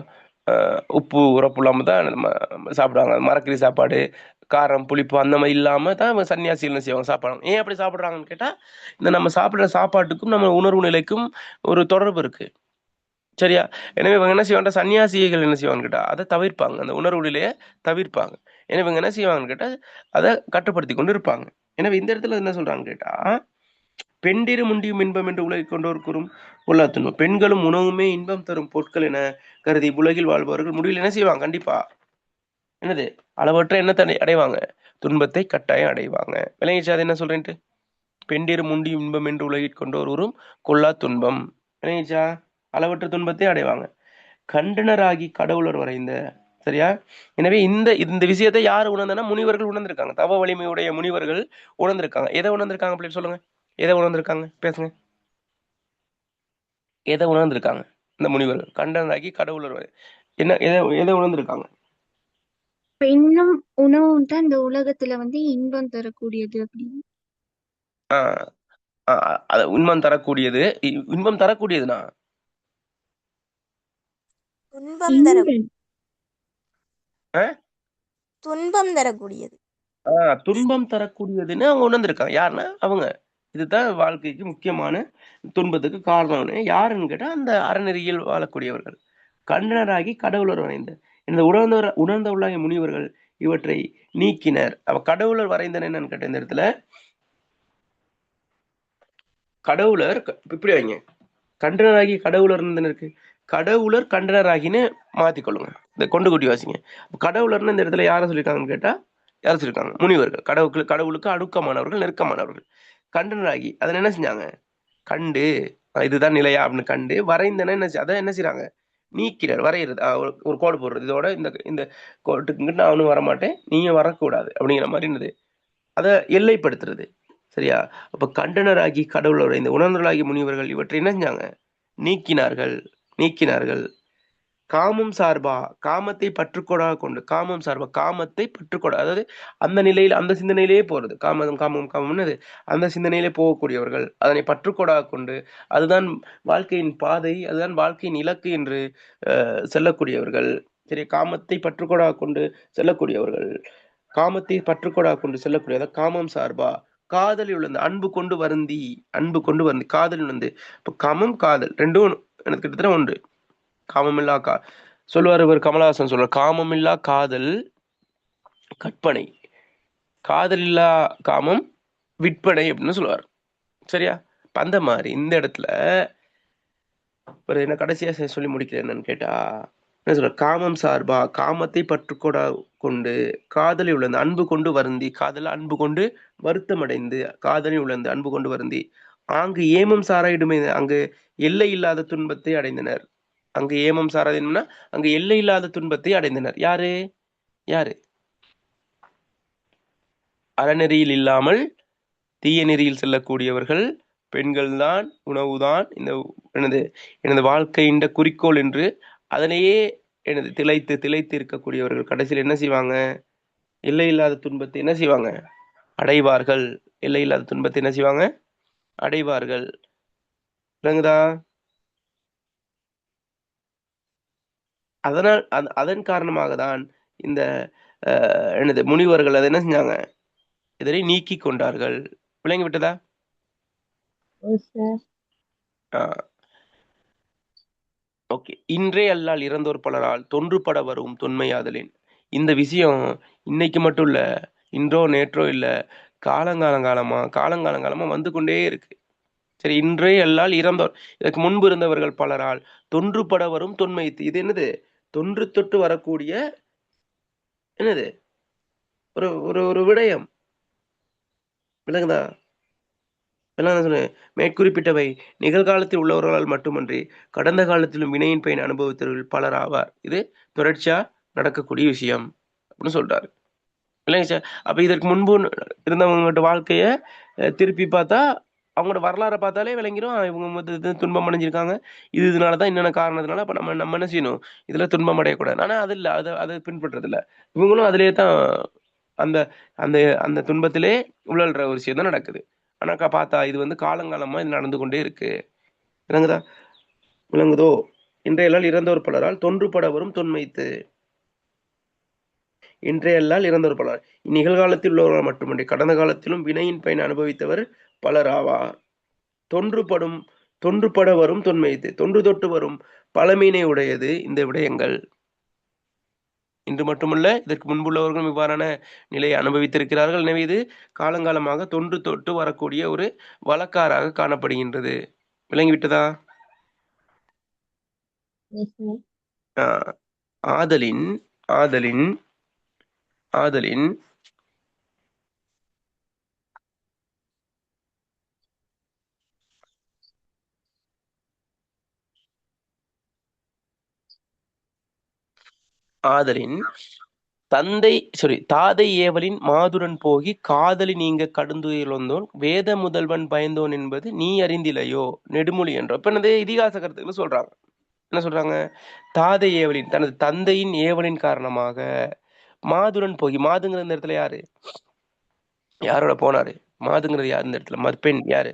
உப்பு உரப்பு இல்லாம தான் சாப்பிடுவாங்க. மரக்கறி சாப்பாடு, காரம் புளிப்பு அந்த மாதிரி இல்லாம தான் சன்னியாசிகள் என்ன செய்வாங்க, சாப்பிடுறாங்க. ஏன் அப்படி சாப்பிடுறாங்கன்னு கேட்டா, இந்த நம்ம சாப்பிடுற சாப்பாட்டுக்கும் நம்ம உணர்வு நிலைக்கும் ஒரு தொடர்பு இருக்கு. சரியா? எனவே இவங்க என்ன செய்வாங்க, சன்னியாசிகள் என்ன செய்வாங்கன்னு கேட்டா அதை தவிர்ப்பாங்க, அந்த உணர்வு நிலையை தவிர்ப்பாங்க. எனவே இவங்க என்ன செய்வாங்கன்னு கேட்டா அதை கட்டுப்படுத்தி கொண்டு இருப்பாங்க. எனவே இந்த இடத்துல என்ன சொல்றாங்கன்னு கேட்டா, பெண்டிரு முண்டியும் இன்பம் என்று உலகில் கொண்டோர் கூறும் கொல்லா துன்பம், பெண்களும் உணவுமே இன்பம் தரும் பொருட்கள் என கருதி உலகில் வாழ்பவர்கள் முடிவில் என்ன செய்வாங்க, கண்டிப்பா என்னது, அளவற்ற எண்ணத்தை அடைவாங்க, துன்பத்தை கட்டாயம் அடைவாங்க. விளங்கிச்சா அது என்ன சொல்றேன்ட்டு? பெண்டிரு முண்டியும் இன்பம் என்று உலகில் கொண்டோர் கூறும் கொல்லா துன்பம். விளங்கிச்சா? அளவற்ற துன்பத்தை அடைவாங்க. கண்டனராகி கடவுளர் வரைந்த. சரியா? எனவே இந்த இந்த விஷயத்தை யார் உணர்ந்தனா, முனிவர்கள் உணர்ந்திருக்காங்க. தவ வலிமையுடைய முனிவர்கள் உணர்ந்திருக்காங்க. எதை உணர்ந்திருக்காங்க அப்படி சொல்லுங்க? எதை உணர்ந்திருக்காங்க? பேசுங்க. எதை உணர்ந்திருக்காங்க இந்த முனிவர்கள்? கண்டனராகி கடவுளர் வரை என்ன, எதை உணர்ந்திருக்காங்க? பெண்ணும் உணவும் தான் இந்த உலகத்துல இன்பம் தரக்கூடியது அப்படின்னு. ஆஹ் அத இன்பம் தரக்கூடியது. இன்பம் தரக்கூடியதுனா துன்பம் தரும். இன்பம் துன்பம் தரக்கூடியது. துன்பம் தரக்கூடியதுன்னு அவங்க உணர்ந்திருக்காங்க. யாருன்னா அவங்க இதுதான் வாழ்க்கைக்கு முக்கியமான துன்பத்துக்கு காரணம்னு யாருன்னு கேட்டா அந்த அறநெறியில் வாழக்கூடியவர்கள். கண்டனராகி கடவுளர் வரைந்த இந்த உணர்ந்தவர்களாகிய முனிவர்கள் இவற்றை நீக்கினர். அவ கடவுளர் வரைந்தன என்னன்னு கேட்ட இந்த இடத்துல கடவுளர் இப்படி வைங்க, கண்டனராகி கடவுளர் இருக்கு, கடவுளர் கண்டனராகின்னு மாத்திக்கொள்ளுங்க. இந்த கொண்டு கூட்டி வாசிங்க. கடவுளர்னு இந்த இடத்துல யாரை சொல்லியிருக்காங்கன்னு கேட்டா யாரை சொல்லியிருக்காங்க? முனிவர்கள். கடவுளுக்கு அடுக்கமானவர்கள், நெருக்கமானவர்கள். கண்டனராகி அதனை என்ன செஞ்சாங்க? கண்டு இதுதான் நிலையா அப்படின்னு கண்டு வரைந்தன என்ன அதான் என்ன செய்யறாங்க? நீக்கிறார். வரைகிறது, ஒரு கோடு போடுறது. இதோட இந்த கோட்டுக்கு நான் அவனும் வரமாட்டேன், நீயும் வரக்கூடாது அப்படிங்கிற மாதிரி என்னது அதை எல்லைப்படுத்துறது. சரியா? அப்ப கண்டனராகி கடவுளோட இந்த உணர்ந்தவர்களாகி முனிவர்கள் இவற்றை என்ன செஞ்சாங்க? நீக்கினார்கள். காமம் சார்பா காமத்தை பற்றுக்கோடாக கொண்டு, காமம் சார்பா காமத்தை பற்றுக்கோடா, அதாவது அந்த நிலையில் அந்த சிந்தனையிலேயே போறது. காமம்னு அந்த சிந்தனையிலே போகக்கூடியவர்கள் அதனை பற்றுக்கோடாக கொண்டு அதுதான் வாழ்க்கையின் பாதை, அதுதான் வாழ்க்கையின் இலக்கு என்று செல்லக்கூடியவர்கள். சரி, காமத்தை பற்றுக்கோடாக கொண்டு செல்லக்கூடியவர்கள், காமத்தை பற்றுக்கோடாக கொண்டு செல்லக்கூடியவர்கள். காமம் சார்பா காதலில் உள்ளது, அன்பு கொண்டு வருந்தி காதலில் உள்ளது. இப்போ காமம் காதல் ரெண்டும் எனக்கு கிட்டத்தட்ட ஒன்று. காமமில்லா சொல்லுவார் இவர், கமலஹாசன் சொல்றார், காமமில்லா காதல் கற்பனை, காதல் இல்லா காமம் விற்பனை அப்படின்னு சொல்லுவார். சரியா? அந்த மாதிரி இந்த இடத்துல ஒரு என்ன கடைசியா சொல்லி முடிக்கிறேன் என்னன்னு கேட்டா என்ன சொல்ற, காமம் சார்பா காமத்தை பற்றுக்கொடா கொண்டு காதலில் உள்ளது அன்பு கொண்டு வருந்தி, காதல அன்பு கொண்டு வருத்தம் அடைந்து, காதலில் உள்ளது அன்பு கொண்டு வருந்தி, அங்கு ஏமம் சாராயிடுமே, அங்கு எல்லை இல்லாத துன்பத்தை அடைந்தனர். அங்கு ஏமம் சாராதுன்னா அங்கு எல்லை இல்லாத துன்பத்தை அடைந்தனர். யாரு? அறநெறியில் இல்லாமல் தீய நெறியில் செல்லக்கூடியவர்கள் பெண்கள் தான், உணவுதான் எனது வாழ்க்கையின் குறிக்கோள் என்று அதனையே திளைத்து இருக்கக்கூடியவர்கள் கடைசியில் என்ன செய்வாங்க? எல்லை இல்லாத துன்பத்தை என்ன செய்வாங்க? அடைவார்கள். எல்லை இல்லாத துன்பத்தை என்ன செய்வாங்க? அடைவார்கள். விளங்குதா? அதனால் அதன் காரணமாக தான் இந்த முனிவர்கள் அதை என்ன செஞ்சாங்க? இதனை நீக்கி கொண்டார்கள். விளங்கி விட்டதா? ஓகே. இன்றே அல்லால் இறந்தோர் பலரால் தொன்றுபட வரும் தொன்மையாதலின். இந்த விஷயம் இன்னைக்கு மட்டும் இல்ல, இன்றோ நேற்றோ இல்ல, காலங்காலமா வந்து கொண்டே இருக்கு. சரி, இன்றே அல்லால் இறந்தோர், இதற்கு முன்பு இருந்தவர்கள் பலரால் தொன்றுபட வரும் தொன்மை. இது என்னது? தொன்று தொட்டு வரக்கூடிய என்னது ஒரு ஒரு விடயம். விளங்குதா? சொன்னேன். மேற்குறிப்பிட்டவை நிகழ்காலத்தில் உள்ளவர்களால் மட்டுமன்றி கடந்த காலத்திலும் வினையின் பயன் அனுபவித்தவர்கள் பலர் ஆவார். இது தொடர்ச்சியா நடக்கக்கூடிய விஷயம் அப்படின்னு சொல்றாரு. இல்லைங்க சார்? அப்ப இதற்கு முன்பு இருந்தவங்ககிட்ட வாழ்க்கைய திருப்பி பார்த்தா அவங்களோட வரலாறை பார்த்தாலே விளங்கிடும், இவங்க துன்பம் அடைஞ்சிருக்காங்க, இதனாலதான் என்னென்ன காரணத்தினால. அப்ப நம்ம என்ன செய்யணும்? இதுல துன்பம் அடையக்கூடாது. ஆனா அது இல்ல, அதை பின்பற்றது இல்ல. இவங்களும் அதிலே தான் அந்த அந்த அந்த துன்பத்திலே உழல்ற ஒரு விஷயம் தான் நடக்குது. ஆனாக்கா பார்த்தா இது காலங்காலமா இது நடந்து கொண்டே இருக்கு. விளங்குதோ? இன்றையெல்லாம் இறந்தோர் பலரால் தொன்றுபட வரும் தொன்மைத்து. இன்றையெல்லாம் இறந்தோர் பலர் நிகழ்காலத்தில் உள்ளவர்கள் மட்டுமன்றி கடந்த காலத்திலும் வினையின் பயன் அனுபவித்தவர் பலர் ஆவார். தொன்றுபட வரும் தொன்மைத்து, தொன்று தொட்டு வரும் பழமையினை உடையது இந்த விடயங்கள். இன்று மட்டுமல்ல, இதற்கு முன்புள்ளவர்களும் இவ்வாறான நிலையை அனுபவித்திருக்கிறார்கள். எனவே இது காலங்காலமாக தொன்று தொட்டு வரக்கூடிய ஒரு வழக்காறாக காணப்படுகின்றது. விளங்கிவிட்டதா? ஆதலின் தாதை ஏவலின் மாதுரன் போகி காதலி நீங்க கடுந்துயில் வந்தோன் வேத முதல்வன் பயந்தோன் என்பது நீ அறிந்திலையோ நெடுமொழி என்ற. இப்ப என்னது இதிகாச கருத்துக்கள் சொல்றாங்க. என்ன சொல்றாங்க? தாதை ஏவலின், தனது தந்தையின் ஏவலின் காரணமாக மாதுரன் போகி, மாதுங்கிற இந்த இடத்துல யாரோட போனாரு? மாதுங்கிறது யார் இந்த இடத்துல? பெண் யாரு?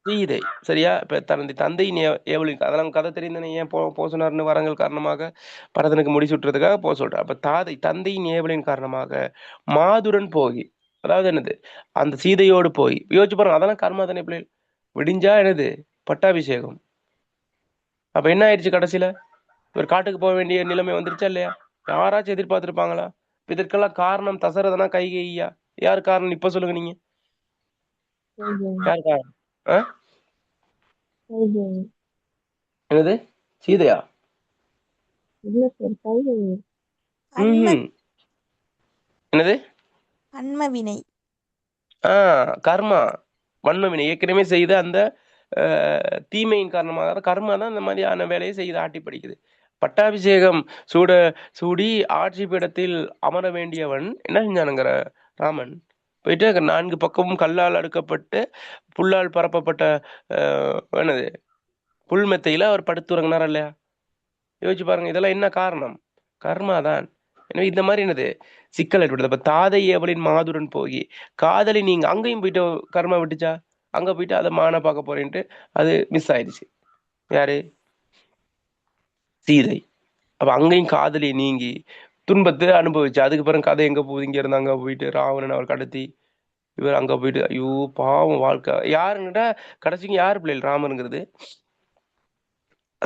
சீதை. சரியா? இப்ப தனது தந்தையின் ஏவலின் அதெல்லாம் கதை தெரிந்தானே ஏன் போ சொன்னாருன்னு வரங்கள் காரணமாக பரதனுக்கு முடிசூட்டுறதுக்காக சொல்றேன். அப்ப தந்தையின் ஏவலின் காரணமாக மாதுடன் போய், அதாவது என்னது அந்த சீதையோடு போய் யோசிச்சு பாருங்க. அதெல்லாம் கர்மா தானே பிள்ளைகள். விடிஞ்சா என்னது பட்டாபிஷேகம். அப்ப என்ன ஆயிடுச்சு கடைசியில? ஒரு காட்டுக்கு போக வேண்டிய நிலைமை வந்துருச்சா இல்லையா? யாராச்சும் எதிர்பார்த்திருப்பாங்களா? இதற்கெல்லாம் காரணம் தசரதனா கைகேயியா? யார் காரணம் இப்ப சொல்லுங்க நீங்க? யார் காரணம்? ஆ? என்னது சீதையா? அன்ம ம் என்னது அன்மவினை. கர்மா வன்மவினை ஏற்கனவே செய்த அந்த தீமையின் காரணமாக கர்மா தான் இந்த மாதிரியான வேலையை செய்து ஆட்டி படிக்குது. பட்டாபிஷேகம் சூடி ஆட்சி பீடத்தில் அமர வேண்டியவன் என்ன செஞ்சானுங்கிற ராமன் போயிட்டு 4 பக்கமும் கல்லால் அடுக்கப்பட்டு புல்லால் பரப்பப்பட்ட என்னது புல்மெத்தையில அவர் படுத்துறங்கினார் இல்லையா? யோசிச்சு பாருங்க. இதெல்லாம் என்ன காரணம்? கர்மா தான். எனவே இந்த மாதிரி என்னது சிக்கல் ஏற்படுது. அப்ப தாதை ஏவலின் மாதுடன் போய் காதலி நீங்க அங்கேயும் போயிட்டு கர்மா விட்டுச்சா? அங்க போயிட்டு அதை மான பார்க்க போறேன்ட்டு அது மிஸ் ஆயிடுச்சு. யாரு? சீதை. அப்ப அங்கேயும் காதலி நீங்கி துன்பத்தை அனுபவிச்சு. அதுக்கு பிறகு கதை எங்க போகுது? இங்க இருந்து அங்க போயிட்டு ராவணன் அவர் கடத்தி இவர் அங்க போயிட்டு ஐயோ பாவம் வாழ்க்கை. யாருங்கிட்ட கடைசிக்கு யாரு பிள்ளைகள்?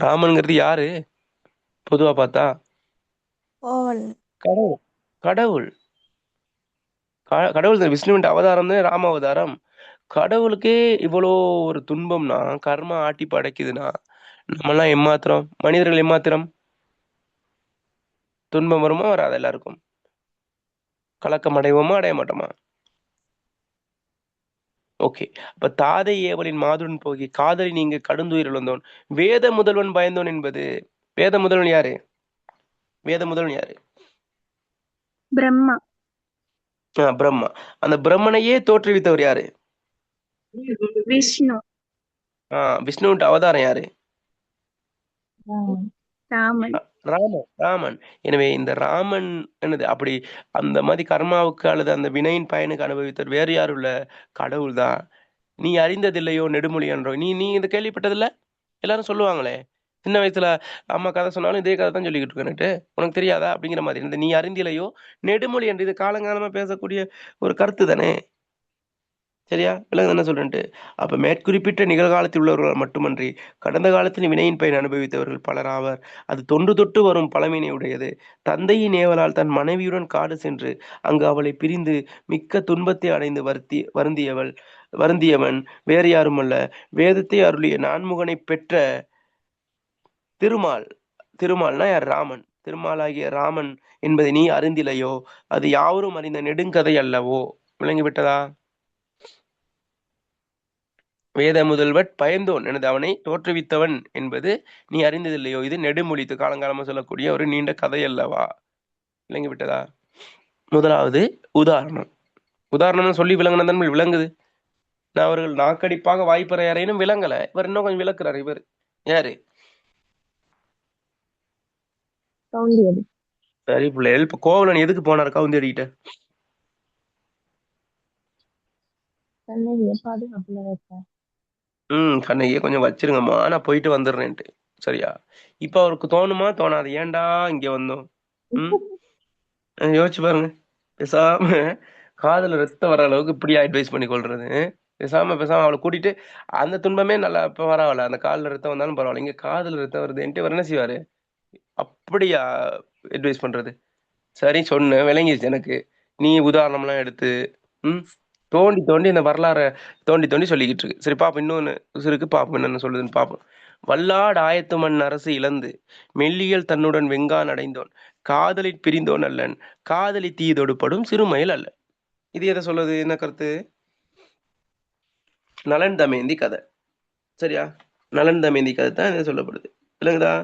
ராமனுங்கிறது யாரு பொதுவா பார்த்தா? ஓவல். கடவுள். கடவுள் கடவுள் தான். விஷ்ணுவின் அவதாரம் தான் ராம அவதாரம். கடவுளுக்கே இவ்வளோ ஒரு துன்பம்னா கர்மா ஆட்டி படைக்குதுன்னா நம்மெல்லாம் எம்மாத்திரம்? மனிதர்கள் எம்மாத்திரம்? துன்பம் வருமா வராது? எல்லாருக்கும் கலக்கம் அடைவோமா அடைய மாட்டோமா? ஓகே. அப்ப தாதை ஏவலின் மாதுடன் போகி காதலி நீங்க கடுந்துயிர் இழந்தோன் வேத முதல்வன் பயந்தோன் என்பது. வேத முதல்வன் யாரு? பிரம்மா. பிரம்மா. அந்த பிரம்மனையே தோற்றுவித்தவர் யாரு? விஷ்ணு. விஷ்ணுவின் அவதாரம் யாரு? ராமன். ராமன். எனவே இந்த ராமன் என்னது அப்படி அந்த மாதிரி கர்மாவுக்கு அல்லது அந்த வினையின் பயனுக்கு அனுபவித்தவர் வேறு யாரும் இல்ல, கடவுள் தான். நீ அறிந்ததில்லையோ நெடுமொழி என்றோ. நீ இதை கேள்விப்பட்டதில்ல? எல்லாரும் சொல்லுவாங்களே சின்ன வயசுல அம்மா கதை சொன்னாலும் இதே கதை தான் சொல்லிக்கிட்டு இருக்கேன்னுட்டு. உனக்கு தெரியாதா அப்படிங்கிற மாதிரி. இந்த நீ அறிந்திலையோ நெடுமொழி என்று இது காலங்காலமா பேசக்கூடிய ஒரு கருத்து தானே. சரியா? விலங்கு என்ன சொல்றேன்ட்டு. அப்ப மேற்குறிப்பிட்ட நிகழ்காலத்தில் உள்ளவர்கள் மட்டுமன்றி கடந்த காலத்தில் வினையின் பயன் அனுபவித்தவர்கள் பலர் ஆவர். அது தொன்று தொட்டு வரும் பழமையினை உடையது. தந்தையின் ஏவலால் தன் மனைவியுடன் காடு சென்று அங்கு அவளை பிரிந்து மிக்க துன்பத்தை அடைந்து வருந்தியவன் வேறு யாருமல்ல, வேதத்தை அருளிய நான்முகனை பெற்ற திருமால். திருமால்னா யார்? ராமன். திருமாலாகிய ராமன் என்பதை நீ அறிந்திலையோ? அது யாவரும் அறிந்த நெடுங்கதை அல்லவோ? விளங்கிவிட்டதா? வேத முதல்வன் பயந்தோன் எனது அவனை தோற்றுவித்தவன் என்பது நீ அறிந்ததில்லையோ? இது நெடுமொழித்து காலங்காலமா சொல்லக்கூடிய ஒரு நீண்ட கதை அல்லவா? விளங்கி விட்டதா? முதலாவது உதாரணம் சொல்லி விளங்கினதன் விளங்குது. நான் அவர்கள் நாக்கடிப்பாக வாய்ப்பற யாரையும் விளங்கல. இவர் இன்னும் கொஞ்சம் விளக்குறாரு. இவர் யாரு? சரி பிள்ளைகள். இப்ப கோவலன் எதுக்கு போனார் கவுந்தி அடிக்கிட்ட? கண்ணையே கொஞ்சம் வச்சிருங்கம்மா, நான் போயிட்டு வந்துடுறேன்ட்டு. சரியா? இப்ப அவருக்கு தோணுமா தோணாது? ஏன்டா இங்க வந்தோம்? யோசிச்சு பாருங்க. பேசாம காதுல ரத்தம் வர அளவுக்கு இப்படி அட்வைஸ் பண்ணி கொள்றது. பேசாம அவளை கூட்டிட்டு அந்த துன்பமே நல்லா இப்ப பரவாயில்ல. அந்த காலில் ரத்தம் வந்தாலும் பரவாயில்ல. இங்க காதுல ரத்தம் வருதுன்ட்டு அவர் என்ன செய்வாரு? அப்படியா அட்வைஸ் பண்றது? சரி சொன்ன விளங்கிடுச்சு எனக்கு. நீ உதாரணம்லாம் எடுத்து தோண்டி தோண்டி இந்த வரலாறை தோண்டி சொல்லிக்கிட்டு இருக்கு. சரி பாப்போம். இன்னொன்னு இருக்கு, பாப்போம் என்னன்னு சொல்லுதுன்னு பாப்போம். வல்லாடு ஆயத்து மண் அரசு இழந்து மெல்லியல் தன்னுடன் வெங்கான் அடைந்தோன் காதலி பிரிந்தோன் அல்லன் காதலி தீதொடுப்படும் சிறுமயில் அல்ல. இது எதை சொல்லுது? என்ன கருத்து? நலன் தமேந்தி கதை. சரியா? நலன் தமேந்தி கதை தான் இதை சொல்லப்படுது. இல்லைங்களா?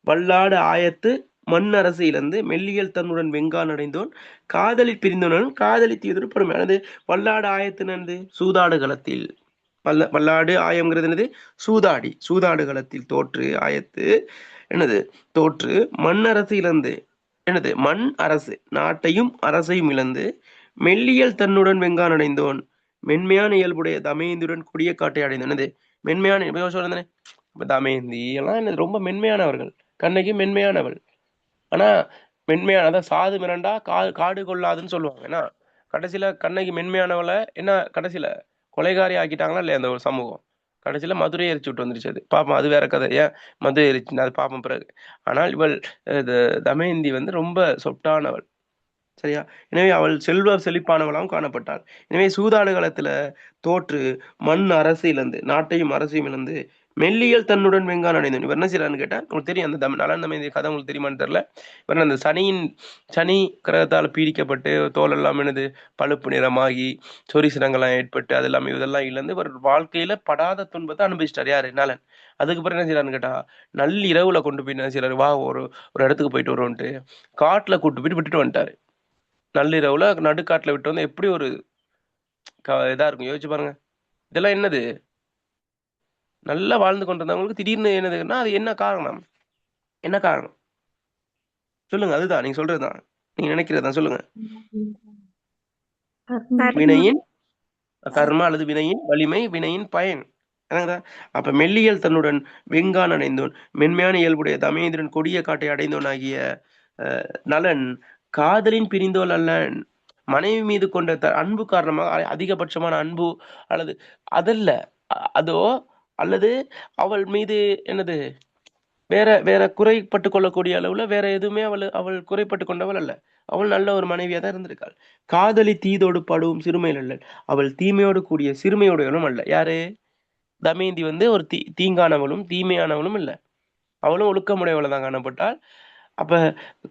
வல்லாடு ஆயத்து மண் அரசு இழந்து மெல்லியல் தன்னுடன் வெங்கான் அடைந்தோன் காதலி பிரிந்தோன் காதலி தீதொடுப்படும். எனது வல்லாடு ஆயத்து என்னது? சூதாடு களத்தில். வல்லாடு ஆயம்ங்கிறது என்னது? சூதாடு களத்தில் தோற்று ஆயத்து என்னது? தோற்று மண் அரசு இழந்து என்னது? மண் அரசு நாட்டையும் அரசையும் இழந்து மெல்லியல் தன்னுடன் வெங்கான் அடைந்தோன் மென்மையான இயல்புடைய தமயந்தியுடன் கொடிய காட்டை அடைந்தோன். என்னது? மென்மையான இப்ப சொல்றேன். இப்ப தமயந்தி எல்லாம் என்னது ரொம்ப மென்மையானவர்கள். கண்ணகி மென்மையானவள். ஆனா மென்மையான அதான் சாது மிரண்டா காடு கொள்ளாதுன்னு சொல்லுவாங்க. ஏன்னா கடைசியில கண்ணகி மென்மையானவளை என்ன கடைசியில கொலைகாரி ஆக்கிட்டாங்களா இல்லையா அந்த ஒரு சமூகம். கடைசியில மதுரையை எரிச்சு விட்டு வந்துருச்சு. அது பாப்போம், அது வேற கதை. ஏன் மதுரை எரிச்சு அது பாப்போம் பிறகு. ஆனால் இவள் தமயந்தி வந்து ரொம்ப சொட்டானவள். சரியா? எனவே அவள் செல்வ செழிப்பானவளாகவும் காணப்பட்டாள். எனவே சூதாடு காலத்துல தோற்று மண் அரசு இழந்து நாட்டையும் அரசையும் இழந்து மெல்லியல் தன்னுடன் வெங்கான் அடைந்தவன். இவர் என்ன செய்யறான்னு கேட்டா உங்களுக்கு தெரியும். அந்த நலன் தமயந்தி கதை உங்களுக்கு தெரியுமான்னு தெரியல. இவர் அந்த சனி கிரகத்தால் பீடிக்கப்பட்டு தோல் எல்லாம் என்னது பழுப்பு நிறமாகி சொரிசினங்கள்லாம் ஏற்பட்டு அது எல்லாமே இதெல்லாம் இழந்து இவர் வாழ்க்கையில படாத துன்பத்தை அனுபவிச்சிட்டார். யாரு? நலன். அதுக்கு பிறகு என்ன செய்யறான்னு கேட்டா நள்ளிரவுல கொண்டு போய் என்ன செய்யறாரு, வா ஒரு இடத்துக்கு போயிட்டு வருவோன்ட்டு காட்டுல கூட்டு போயிட்டு விட்டுட்டு வந்துட்டாரு. நள்ளிரவுல நடுக்காட்டுல விட்டு வந்து எப்படி ஒரு இதா இருக்கும் யோசிச்சு பாருங்க. இதெல்லாம் என்னது? நல்லா வாழ்ந்து கொண்டிருந்தவங்களுக்கு திடீர்னு என்னதுன்னா அது என்ன காரணம்? என்ன காரணம் சொல்லுங்க. அதுதான் நீங்க சொல்றதுதான், நீங்க நினைக்கிறதுதான். சொல்லுங்க. கர்மா. வினையின் கர்மா அல்லது வினையின் வலிமை, வினையின் பயன். என்னங்கதா? அப்ப மெல்லியல் தன்னுடன் வெங்கான் அடைந்தோன் மென்மையான இயல்புடைய தமயேந்திரன் கொடிய காட்டை அடைந்தோன் ஆகிய நலன் காதலின் பிரிந்தோல் அல்லன். மனைவி மீது கொண்ட அன்பு காரணமாக அதிகபட்சமான அன்பு அல்லது அதல்ல அதோ அல்லது அவள் மீது என்னது வேற வேற குறைப்பட்டு கொள்ளக்கூடிய அளவுல வேற எதுவுமே அவள் குறைப்பட்டு கொண்டவள் அல்ல. அவள் நல்ல ஒரு மனைவியா தான் இருந்திருக்காள். காதலி தீதோடு படுவும் சிறுமையில் அல்ல, அவள் தீமையோடு கூடிய சிறுமையுடையவளும் அல்ல. யாரு? தமயந்தி வந்து ஒரு தீங்கானவளும் தீமையானவளும் இல்ல, அவளும் ஒழுக்கமுடையவளை தான் காணப்பட்டாள். அப்ப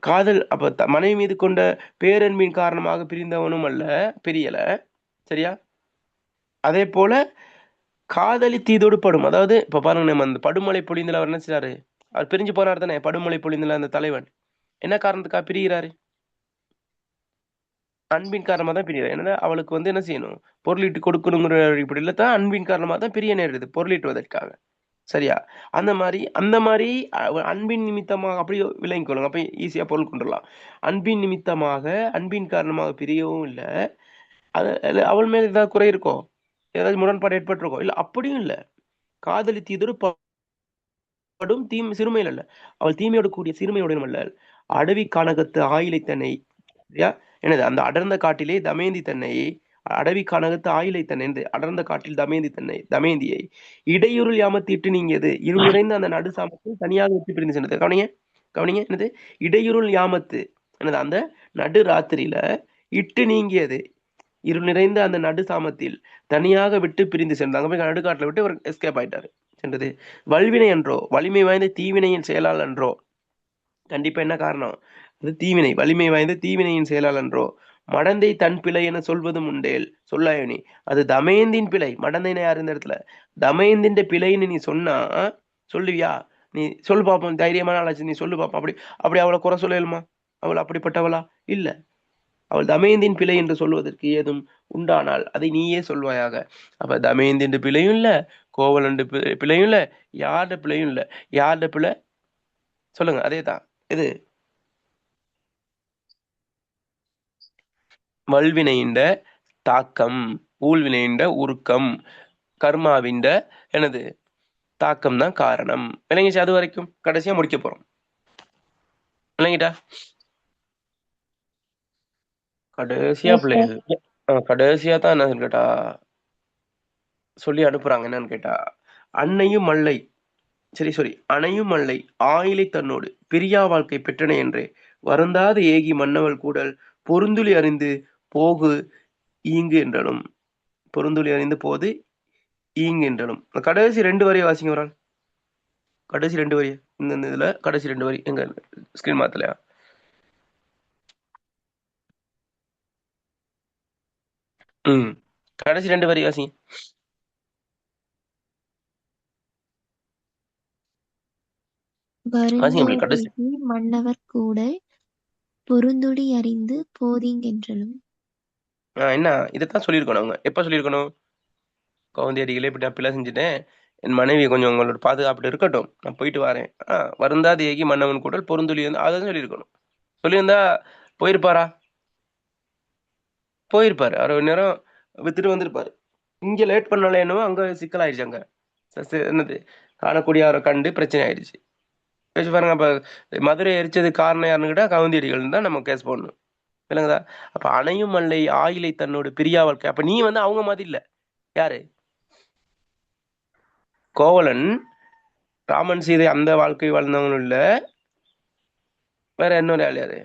காதல் அப்ப மனைவி மீது கொண்ட பேரன்பின் காரணமாக பிரிந்தவனும் அல்ல, பிரியல. சரியா? அதே போல காதலி தீதோடு படும். அதாவது இப்ப பாருங்க, நம்ம அந்த படுமலை பொழிந்தல அவர் என்ன செய்றாரு? அவர் பிரிஞ்சு போறாரு தானே. படுமலை பொழிந்தல அந்த தலைவன் என்ன காரணத்துக்காக பிரிகிறாரு? அன்பின் காரணமா தான் பிரிகிறார். ஏன்னா அவளுக்கு வந்து என்ன செய்யணும், பொருளீட்டு கொடுக்கணுங்கிற இப்படில தான் அன்பின் காரணமா தான் பிரிய நேரிடுது, பொருளீட்டுவதற்காக. சரியா? அந்த மாதிரி அன்பின் நிமித்தமாக அப்படி விளங்கிக் கொள்ளுங்க. அப்ப ஈஸியா பொருள் கொண்டுடலாம். அன்பின் நிமித்தமாக அன்பின் காரணமாக பிரியவும் இல்லை. அவள் மேல ஏதாவது குறை இருக்கோ, ஏதாவது முரண்பாடு ஏற்பட்டிருக்கோ? இல்ல, அப்படியும் இல்லை. காதலி தீதொரு படும் சிறுமையில் அல்ல, அவள் தீமையோடு கூடிய சிறுமையுடன் அல்ல. அடவி கானகத்து ஆயிலை தன்னை என்னது அந்த அடர்ந்த காட்டிலே தமயந்தி தன்னை அடவி கானகத்து ஆயிலை தன்னை அடர்ந்த காட்டில் தமயந்தியை இடையூறில் யாமத்திட்டு நீங்கியது. இருள் நிறைந்த அந்த நடு சாமத்தில் தனியாக விட்டு பிரிந்து சென்றது. கவனிங்க என்னது இடையூறுள் யாமத்து என்னது அந்த நடு ராத்திரியில இட்டு நீங்கியது. இருள் நிறைந்த அந்த நடு சாமத்தில் தனியாக விட்டு பிரிந்து சென்றாங்க. போய் நடுக்காட்டில் விட்டு ஒரு எஸ்கேப் ஆயிட்டாரு சென்றது. வல்வினை என்றோ வலிமை வாய்ந்த தீவினையின் செயலால் என்றோ, கண்டிப்பா என்ன காரணம்? அது தீவினை, வலிமை வாய்ந்த தீவினையின் செயலால் என்றோ மடந்தை தன் பிழை என சொல்வதும் உண்டேல் சொல்லாயணி. அது தமயந்தின் பிழை. மடந்தைன யார் இந்த இடத்துல? தமயந்தின் பிழைன்னு நீ சொன்னா சொல்லுவியா? நீ சொல்லு பாப்போம், தைரியமான ஆளாச்சு, நீ சொல்லு பாப்போம். அப்படி அவளை குறை சொல்லலுமா? அவள் அப்படிப்பட்டவளா? இல்ல. அவள் தமயந்தின் பிழை என்று சொல்வதற்கு ஏதும் உண்டானால் அதை நீயே சொல்வாயாக. அப்ப தமயந்தின் பிழையும் இல்ல, கோவலன் பிழையும் இல்ல, யாருடைய பிழையும் இல்ல. யாருடைய பிழை சொல்லுங்க? அதேதான். இது வல்வினையின் தாக்கம், ஊழ்வினையின் உருக்கம், கர்மாவின் எனது தாக்கம் தான் காரணம். விளங்கிச்சு? அது வரைக்கும் கடைசியா முடிக்க போறோம். விளங்கிட்டா? கடைசியா பிள்ளைகள் கடைசியா தான் என்னன்னு கேட்டா சொல்லி அனுப்புறாங்க. என்னன்னு கேட்டா அன்னையும் மல்லை அணையும் மல்லை ஆயிலை தன்னோடு பிரியா வாழ்க்கை பெற்றனை என்றே வருந்தாத ஏகி மன்னவள் கூடல் பொருந்துளி அறிந்து போகு ஈங்கு என்றனும். பொருந்துளி அறிந்து போது ஈங்கு என்றனும். கடைசி 2 வரியை வாசிங்க ஒரு ஆள். கடைசி 2 வரி இந்த இதுல கடைசி 2 வரி எங்க ஸ்கிரீன் மாத்தலையா? கடைசி 2 வரி வாசிங்க. கடைசி மன்னவர் கூட பொருந்துடி அறிந்து போதீங்கென்றலும். என்ன இதைத்தான் சொல்லியிருக்கணும். அவங்க எப்ப சொல்லியிருக்கணும்? கவுந்தி அடிகளே இப்படி நான் பிள்ளை செஞ்சுட்டேன், என் மனைவி கொஞ்சம் உங்களோட பாதுகாப்பு இருக்கட்டும், நான் போயிட்டு வரேன், வருந்தாது ஏகி மன்னவன் கூட பொருந்துளி வந்து அதான் சொல்லியிருக்கணும். சொல்லியிருந்தா போயிருப்பாரா? போயிருப்பாரு. 6 மணி நேரம் வித்துட்டு வந்திருப்பாரு. இங்க லேட் பண்ணல, என்னவோ அங்க சிக்கலாயிருச்சு. அங்க என்னது காணக்கூடிய அவரை கண்டு பிரச்சனை ஆயிடுச்சு. யோசிச்சு பாருங்க. அப்ப மதுரை எரிச்சது காரணம் யாருன்னு கேட்டா கவுந்தியடிகள் தான் நம்ம கேஸ் போடணும். விளங்குதா? அப்ப அணையும் மல்லை ஆயிலை தன்னோடு பிரியா வாழ்க்கை. அப்ப நீ வந்து அவங்க மாதிரி இல்ல. யாரு? கோவலன் ராமன் சீதை அந்த வாழ்க்கை வாழ்ந்தவங்களும் இல்ல. வேற இன்னொரு ஆள் யாரு?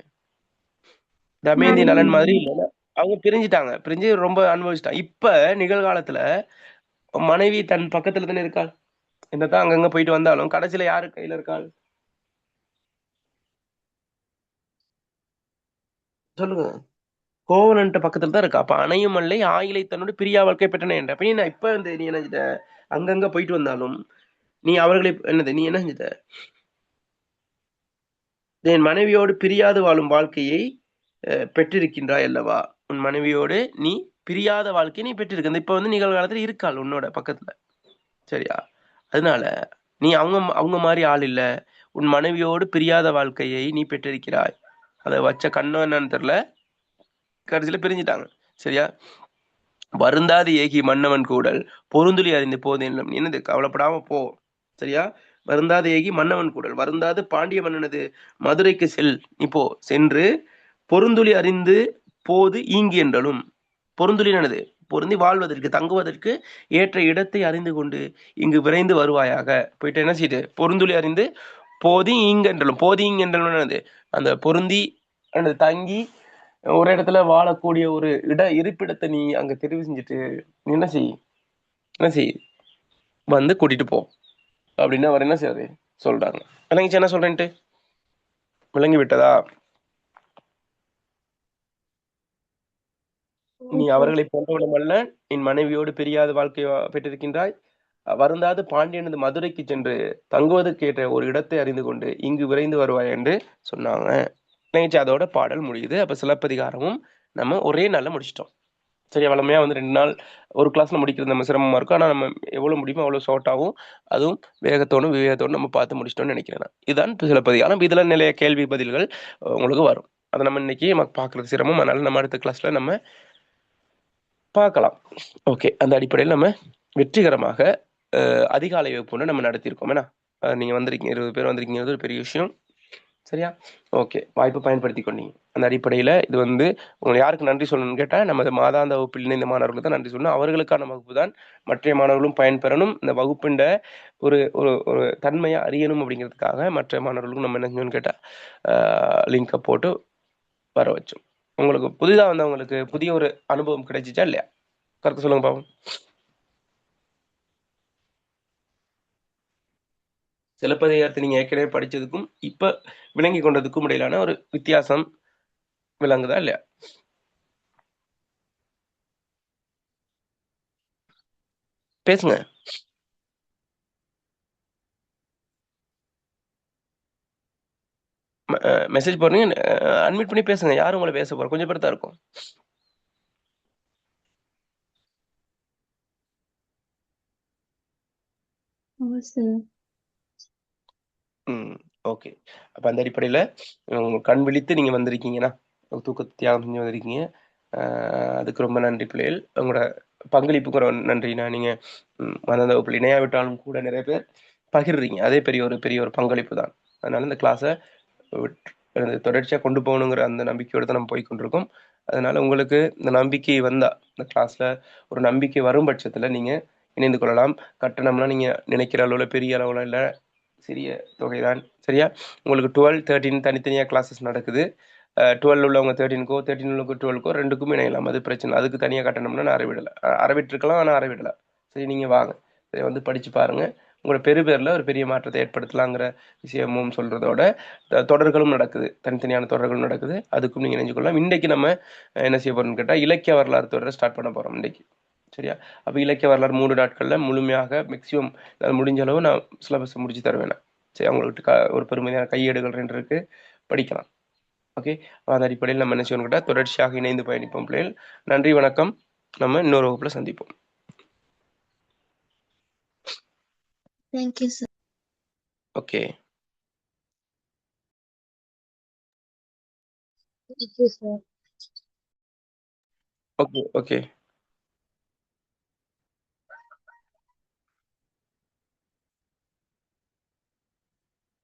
தமேந்தி நலன் மாதிரி இல்ல. அவங்க பிரிஞ்சுட்டாங்க. பிரிஞ்சு ரொம்ப அனுபவிச்சுட்டாங்க. இப்ப நிகழ்காலத்துல மனைவி தன் பக்கத்துல தானே இருக்காள். என்னதான் அங்கங்க போயிட்டு வந்தாலும் கடைசியில யாரு கையில இருக்காள்? சொல்லுங்க. கோவலன்ட்ட பக்கத்துல தான் இருக்கா. அப்ப அணையும் மல்லை ஆயிலை தன்னோடு பிரியா வாழ்க்கை பெற்றன என்ற. அப்ப நீ இப்ப வந்து நீ என்ன செஞ்சிட்ட? அங்கங்க போயிட்டு வந்தாலும் நீ அவர்களை என்னது நீ என்ன செஞ்சிட்ட? என் மனைவியோடு பிரியாது வாழும் வாழ்க்கையை பெற்றிருக்கின்றாய் அல்லவா? உன் மனைவியோடு நீ பிரியாத வாழ்க்கையை நீ பெற்றிருக்க. இப்ப வந்து நிகழ்காலத்துல இருக்காள் உன்னோட பக்கத்துல. சரியா? அதனால நீ அவங்க அவங்க மாதிரி ஆள் இல்ல. உன் மனைவியோடு பிரியாத வாழ்க்கையை நீ பெற்றிருக்கிறாய். அதை வச்ச கண்ணோ என்னன்னு தெரியல. கடைசியில பிரிஞ்சுட்டாங்க. சரியா? வருந்தாது ஏகி மன்னவன் கூடல் பொருந்துளி அறிந்து போது என்னது கவலைப்படாம போ. சரியா? வருந்தாது ஏகி மன்னவன் கூடல் வருந்தாது பாண்டிய மன்னனது மதுரைக்கு செல். இப்போ சென்று பொருந்துளி அறிந்து போது ஈங்கி என்றலும். பொருந்துளி என்னது? பொருந்தி வாழ்வதற்கு தங்குவதற்கு ஏற்ற இடத்தை அறிந்து கொண்டு இங்கு விரைந்து வருவாயாக. போயிட்டு என்ன செய்யுது? பொருந்துளி அறிந்து போதி ஈங்கென்றலும். போதி ஈங்கென்றலும் என்னது? அந்த பொருந்தி தங்கி ஒரு இடத்துல வாழக்கூடிய ஒரு இருப்பிடத்தை நீ அங்க தெரிவு செஞ்சுட்டு நீ என்ன செய் வந்து கூட்டிட்டு போ அப்படின்னு அவர் என்ன செய்யாது சொல்றாங்க. விளங்கிச்சு என்ன சொல்றேன்ட்டு? விளங்கி விட்டதா? நீ அவர்களை போன்றவனும் அல்ல, என் மனைவியோடு பிரியாத வாழ்க்கை பெற்றிருக்கின்றாய். வருந்தாது பாண்டியனது மதுரைக்கு சென்று தங்குவதற்கு ஏற்ற ஒரு இடத்தை அறிந்து கொண்டு இங்கு விரைந்து வருவாய் என்று சொன்னாங்க. நினைச்சு அதோட பாடல் முடியுது. அப்ப சிலப்பதிகாரமும் நம்ம ஒரே நாள்ல முடிச்சிட்டோம். சரியா? வளமையா வந்து 2 நாள் ஒரு கிளாஸ்ல முடிக்கிறது நம்ம சிரமமா இருக்கும். ஆனா நம்ம எவ்வளவு முடியுமோ அவ்வளவு ஷார்ட்டாகவும் அதுவும் வேகத்தோடும் விவேகத்தோடும் நம்ம பார்த்து முடிச்சிட்டோம்னு நினைக்கிறேன். இதுதான் சிலப்பதிகாரம். இதுல நிறைய கேள்வி பதில்கள் உங்களுக்கு வரும். அதை நம்ம இன்னைக்கு நமக்கு பார்க்கறது சிரமம். அதனால நம்ம அடுத்த கிளாஸ்ல நம்ம பார்க்கலாம். ஓகே. அந்த அடிப்படையில் நம்ம வெற்றிகரமாக அதிகாலை வகுப்பு நம்ம நடத்தியிருக்கோம். ஏன்னா நீங்க வந்திருக்கீங்க, 20 பேர் வந்திருக்கீங்க, ஒரு பெரிய விஷயம். சரியா? ஓகே. வாய்ப்பு பயன்படுத்தி கொண்டீங்க. அந்த அடிப்படையில இது வந்து உங்களுக்கு யாருக்கு நன்றி சொல்லணும்னு கேட்டா நமது மாதாந்த வகுப்பில் இணைந்த மாணவர்களுக்கு தான் நன்றி சொல்லணும். அவர்களுக்கான வகுப்பு தான். மற்ற மாணவர்களும் பயன்பெறணும். இந்த வகுப்புண்ட ஒரு ஒரு ஒரு தன்மையை அறியணும் அப்படிங்கிறதுக்காக மற்ற மாணவர்களுக்கும் நம்ம என்ன செஞ்சோம்னு கேட்டா லிங்கை போட்டு வர வச்சோம். உங்களுக்கு புதிதா வந்தவங்களுக்கு புதிய ஒரு அனுபவம் கிடைச்சிச்சா இல்லையா? கருத்து சொல்லுங்க பாவம். சிலப்பதிகாரத்தை நீங்க ஏற்கனவே படிச்சதுக்கும் இப்ப விளங்கி கொண்டதுக்கும் இடையிலான ஒரு வித்தியாசம் விளங்குதா இல்லையா? பேசுங்க. மெசேஜ் போடுறீங்க, அன்மியூட் பண்ணி பேசுங்க. யாரும் உங்களை பேச போறோம்? கொஞ்சம் பேர் தான் இருக்கும். ஓகே. அப்ப அந்த அடிப்படையில உங்க கண் விழித்து நீங்க வந்திருக்கீங்கன்னா தூக்கத்தை தியாகம் செஞ்சு வந்திருக்கீங்க. அதுக்கு ரொம்ப நன்றி பிள்ளைகள். உங்களோட பங்களிப்புக்கு ஒரு நன்றினா. நீங்க அந்த வகுப்பில் இணையாவிட்டாலும் கூட நிறைய பேர் பகிர்றீங்க. அதே பெரிய ஒரு பங்களிப்பு தான். அதனால இந்த கிளாஸை தொடர்ச்சியா கொண்டு போகணுங்கிற அந்த நம்பிக்கையோடு தான் நம்ம போய் கொண்டிருக்கோம். அதனால உங்களுக்கு இந்த நம்பிக்கை வந்தா இந்த கிளாஸ்ல ஒரு நம்பிக்கை வரும் பட்சத்துல நீங்க இணைந்து கொள்ளலாம். கட்டணம்லாம் நீங்க நினைக்கிற அளவுல பெரிய அளவுல இல்ல, சிறிய தொகைதான். சரியா? உங்களுக்கு 12, 13 தனித்தனியா கிளாஸஸ் நடக்குது. 12 உள்ளவங்க 13க்கோ 13 உள்ளவங்க 12க்கோ ரெண்டுக்குமே இணையலாம். அது பிரச்சனை. அதுக்கு தனியா கட்டணம்னா நான் அறவிட்டிருக்கலாம். ஆனா அறவிடல. சரி, நீங்க வாங்க. சரி, வந்து படிச்சு பாருங்க. உங்களோட பெருபேர்ல ஒரு பெரிய மாற்றத்தை ஏற்படுத்தலாங்கிற விஷயமும் சொல்றதோட தொடர்களும் நடக்குது. தனித்தனியான தொடர்களும் நடக்குது. அதுக்கும் நீங்க இணைஞ்சு கொள்ளலாம். இன்னைக்கு நம்ம என்ன செய்ய போறோம்னு கேட்டா இலக்கிய வரலாறு தொடரை ஸ்டார்ட் பண்ண போறோம் இன்னைக்கு. சரியா? அப்ப இலக்கிய வரலாறு 3 நாட்கள்ல முழுமையாக மேக்சிமம் முடிஞ்ச அளவு நான் சிலபஸ் முடிச்சு தருவேன். சரி, அவங்கள்ட்ட ஒரு பெருமையான கையேடுகள் 2 இருக்கு, படிக்கலாம். ஓகே. அந்த அடிப்படையில் நம்ம என்ன செய்யணும் கேட்டா தொடர்ச்சியாக இணைந்து பயணிப்போம் பிள்ளைகள். நன்றி, வணக்கம். நம்ம இன்னொரு வகுப்புல சந்திப்போம். Thank you sir. ஓகே. ஓகே.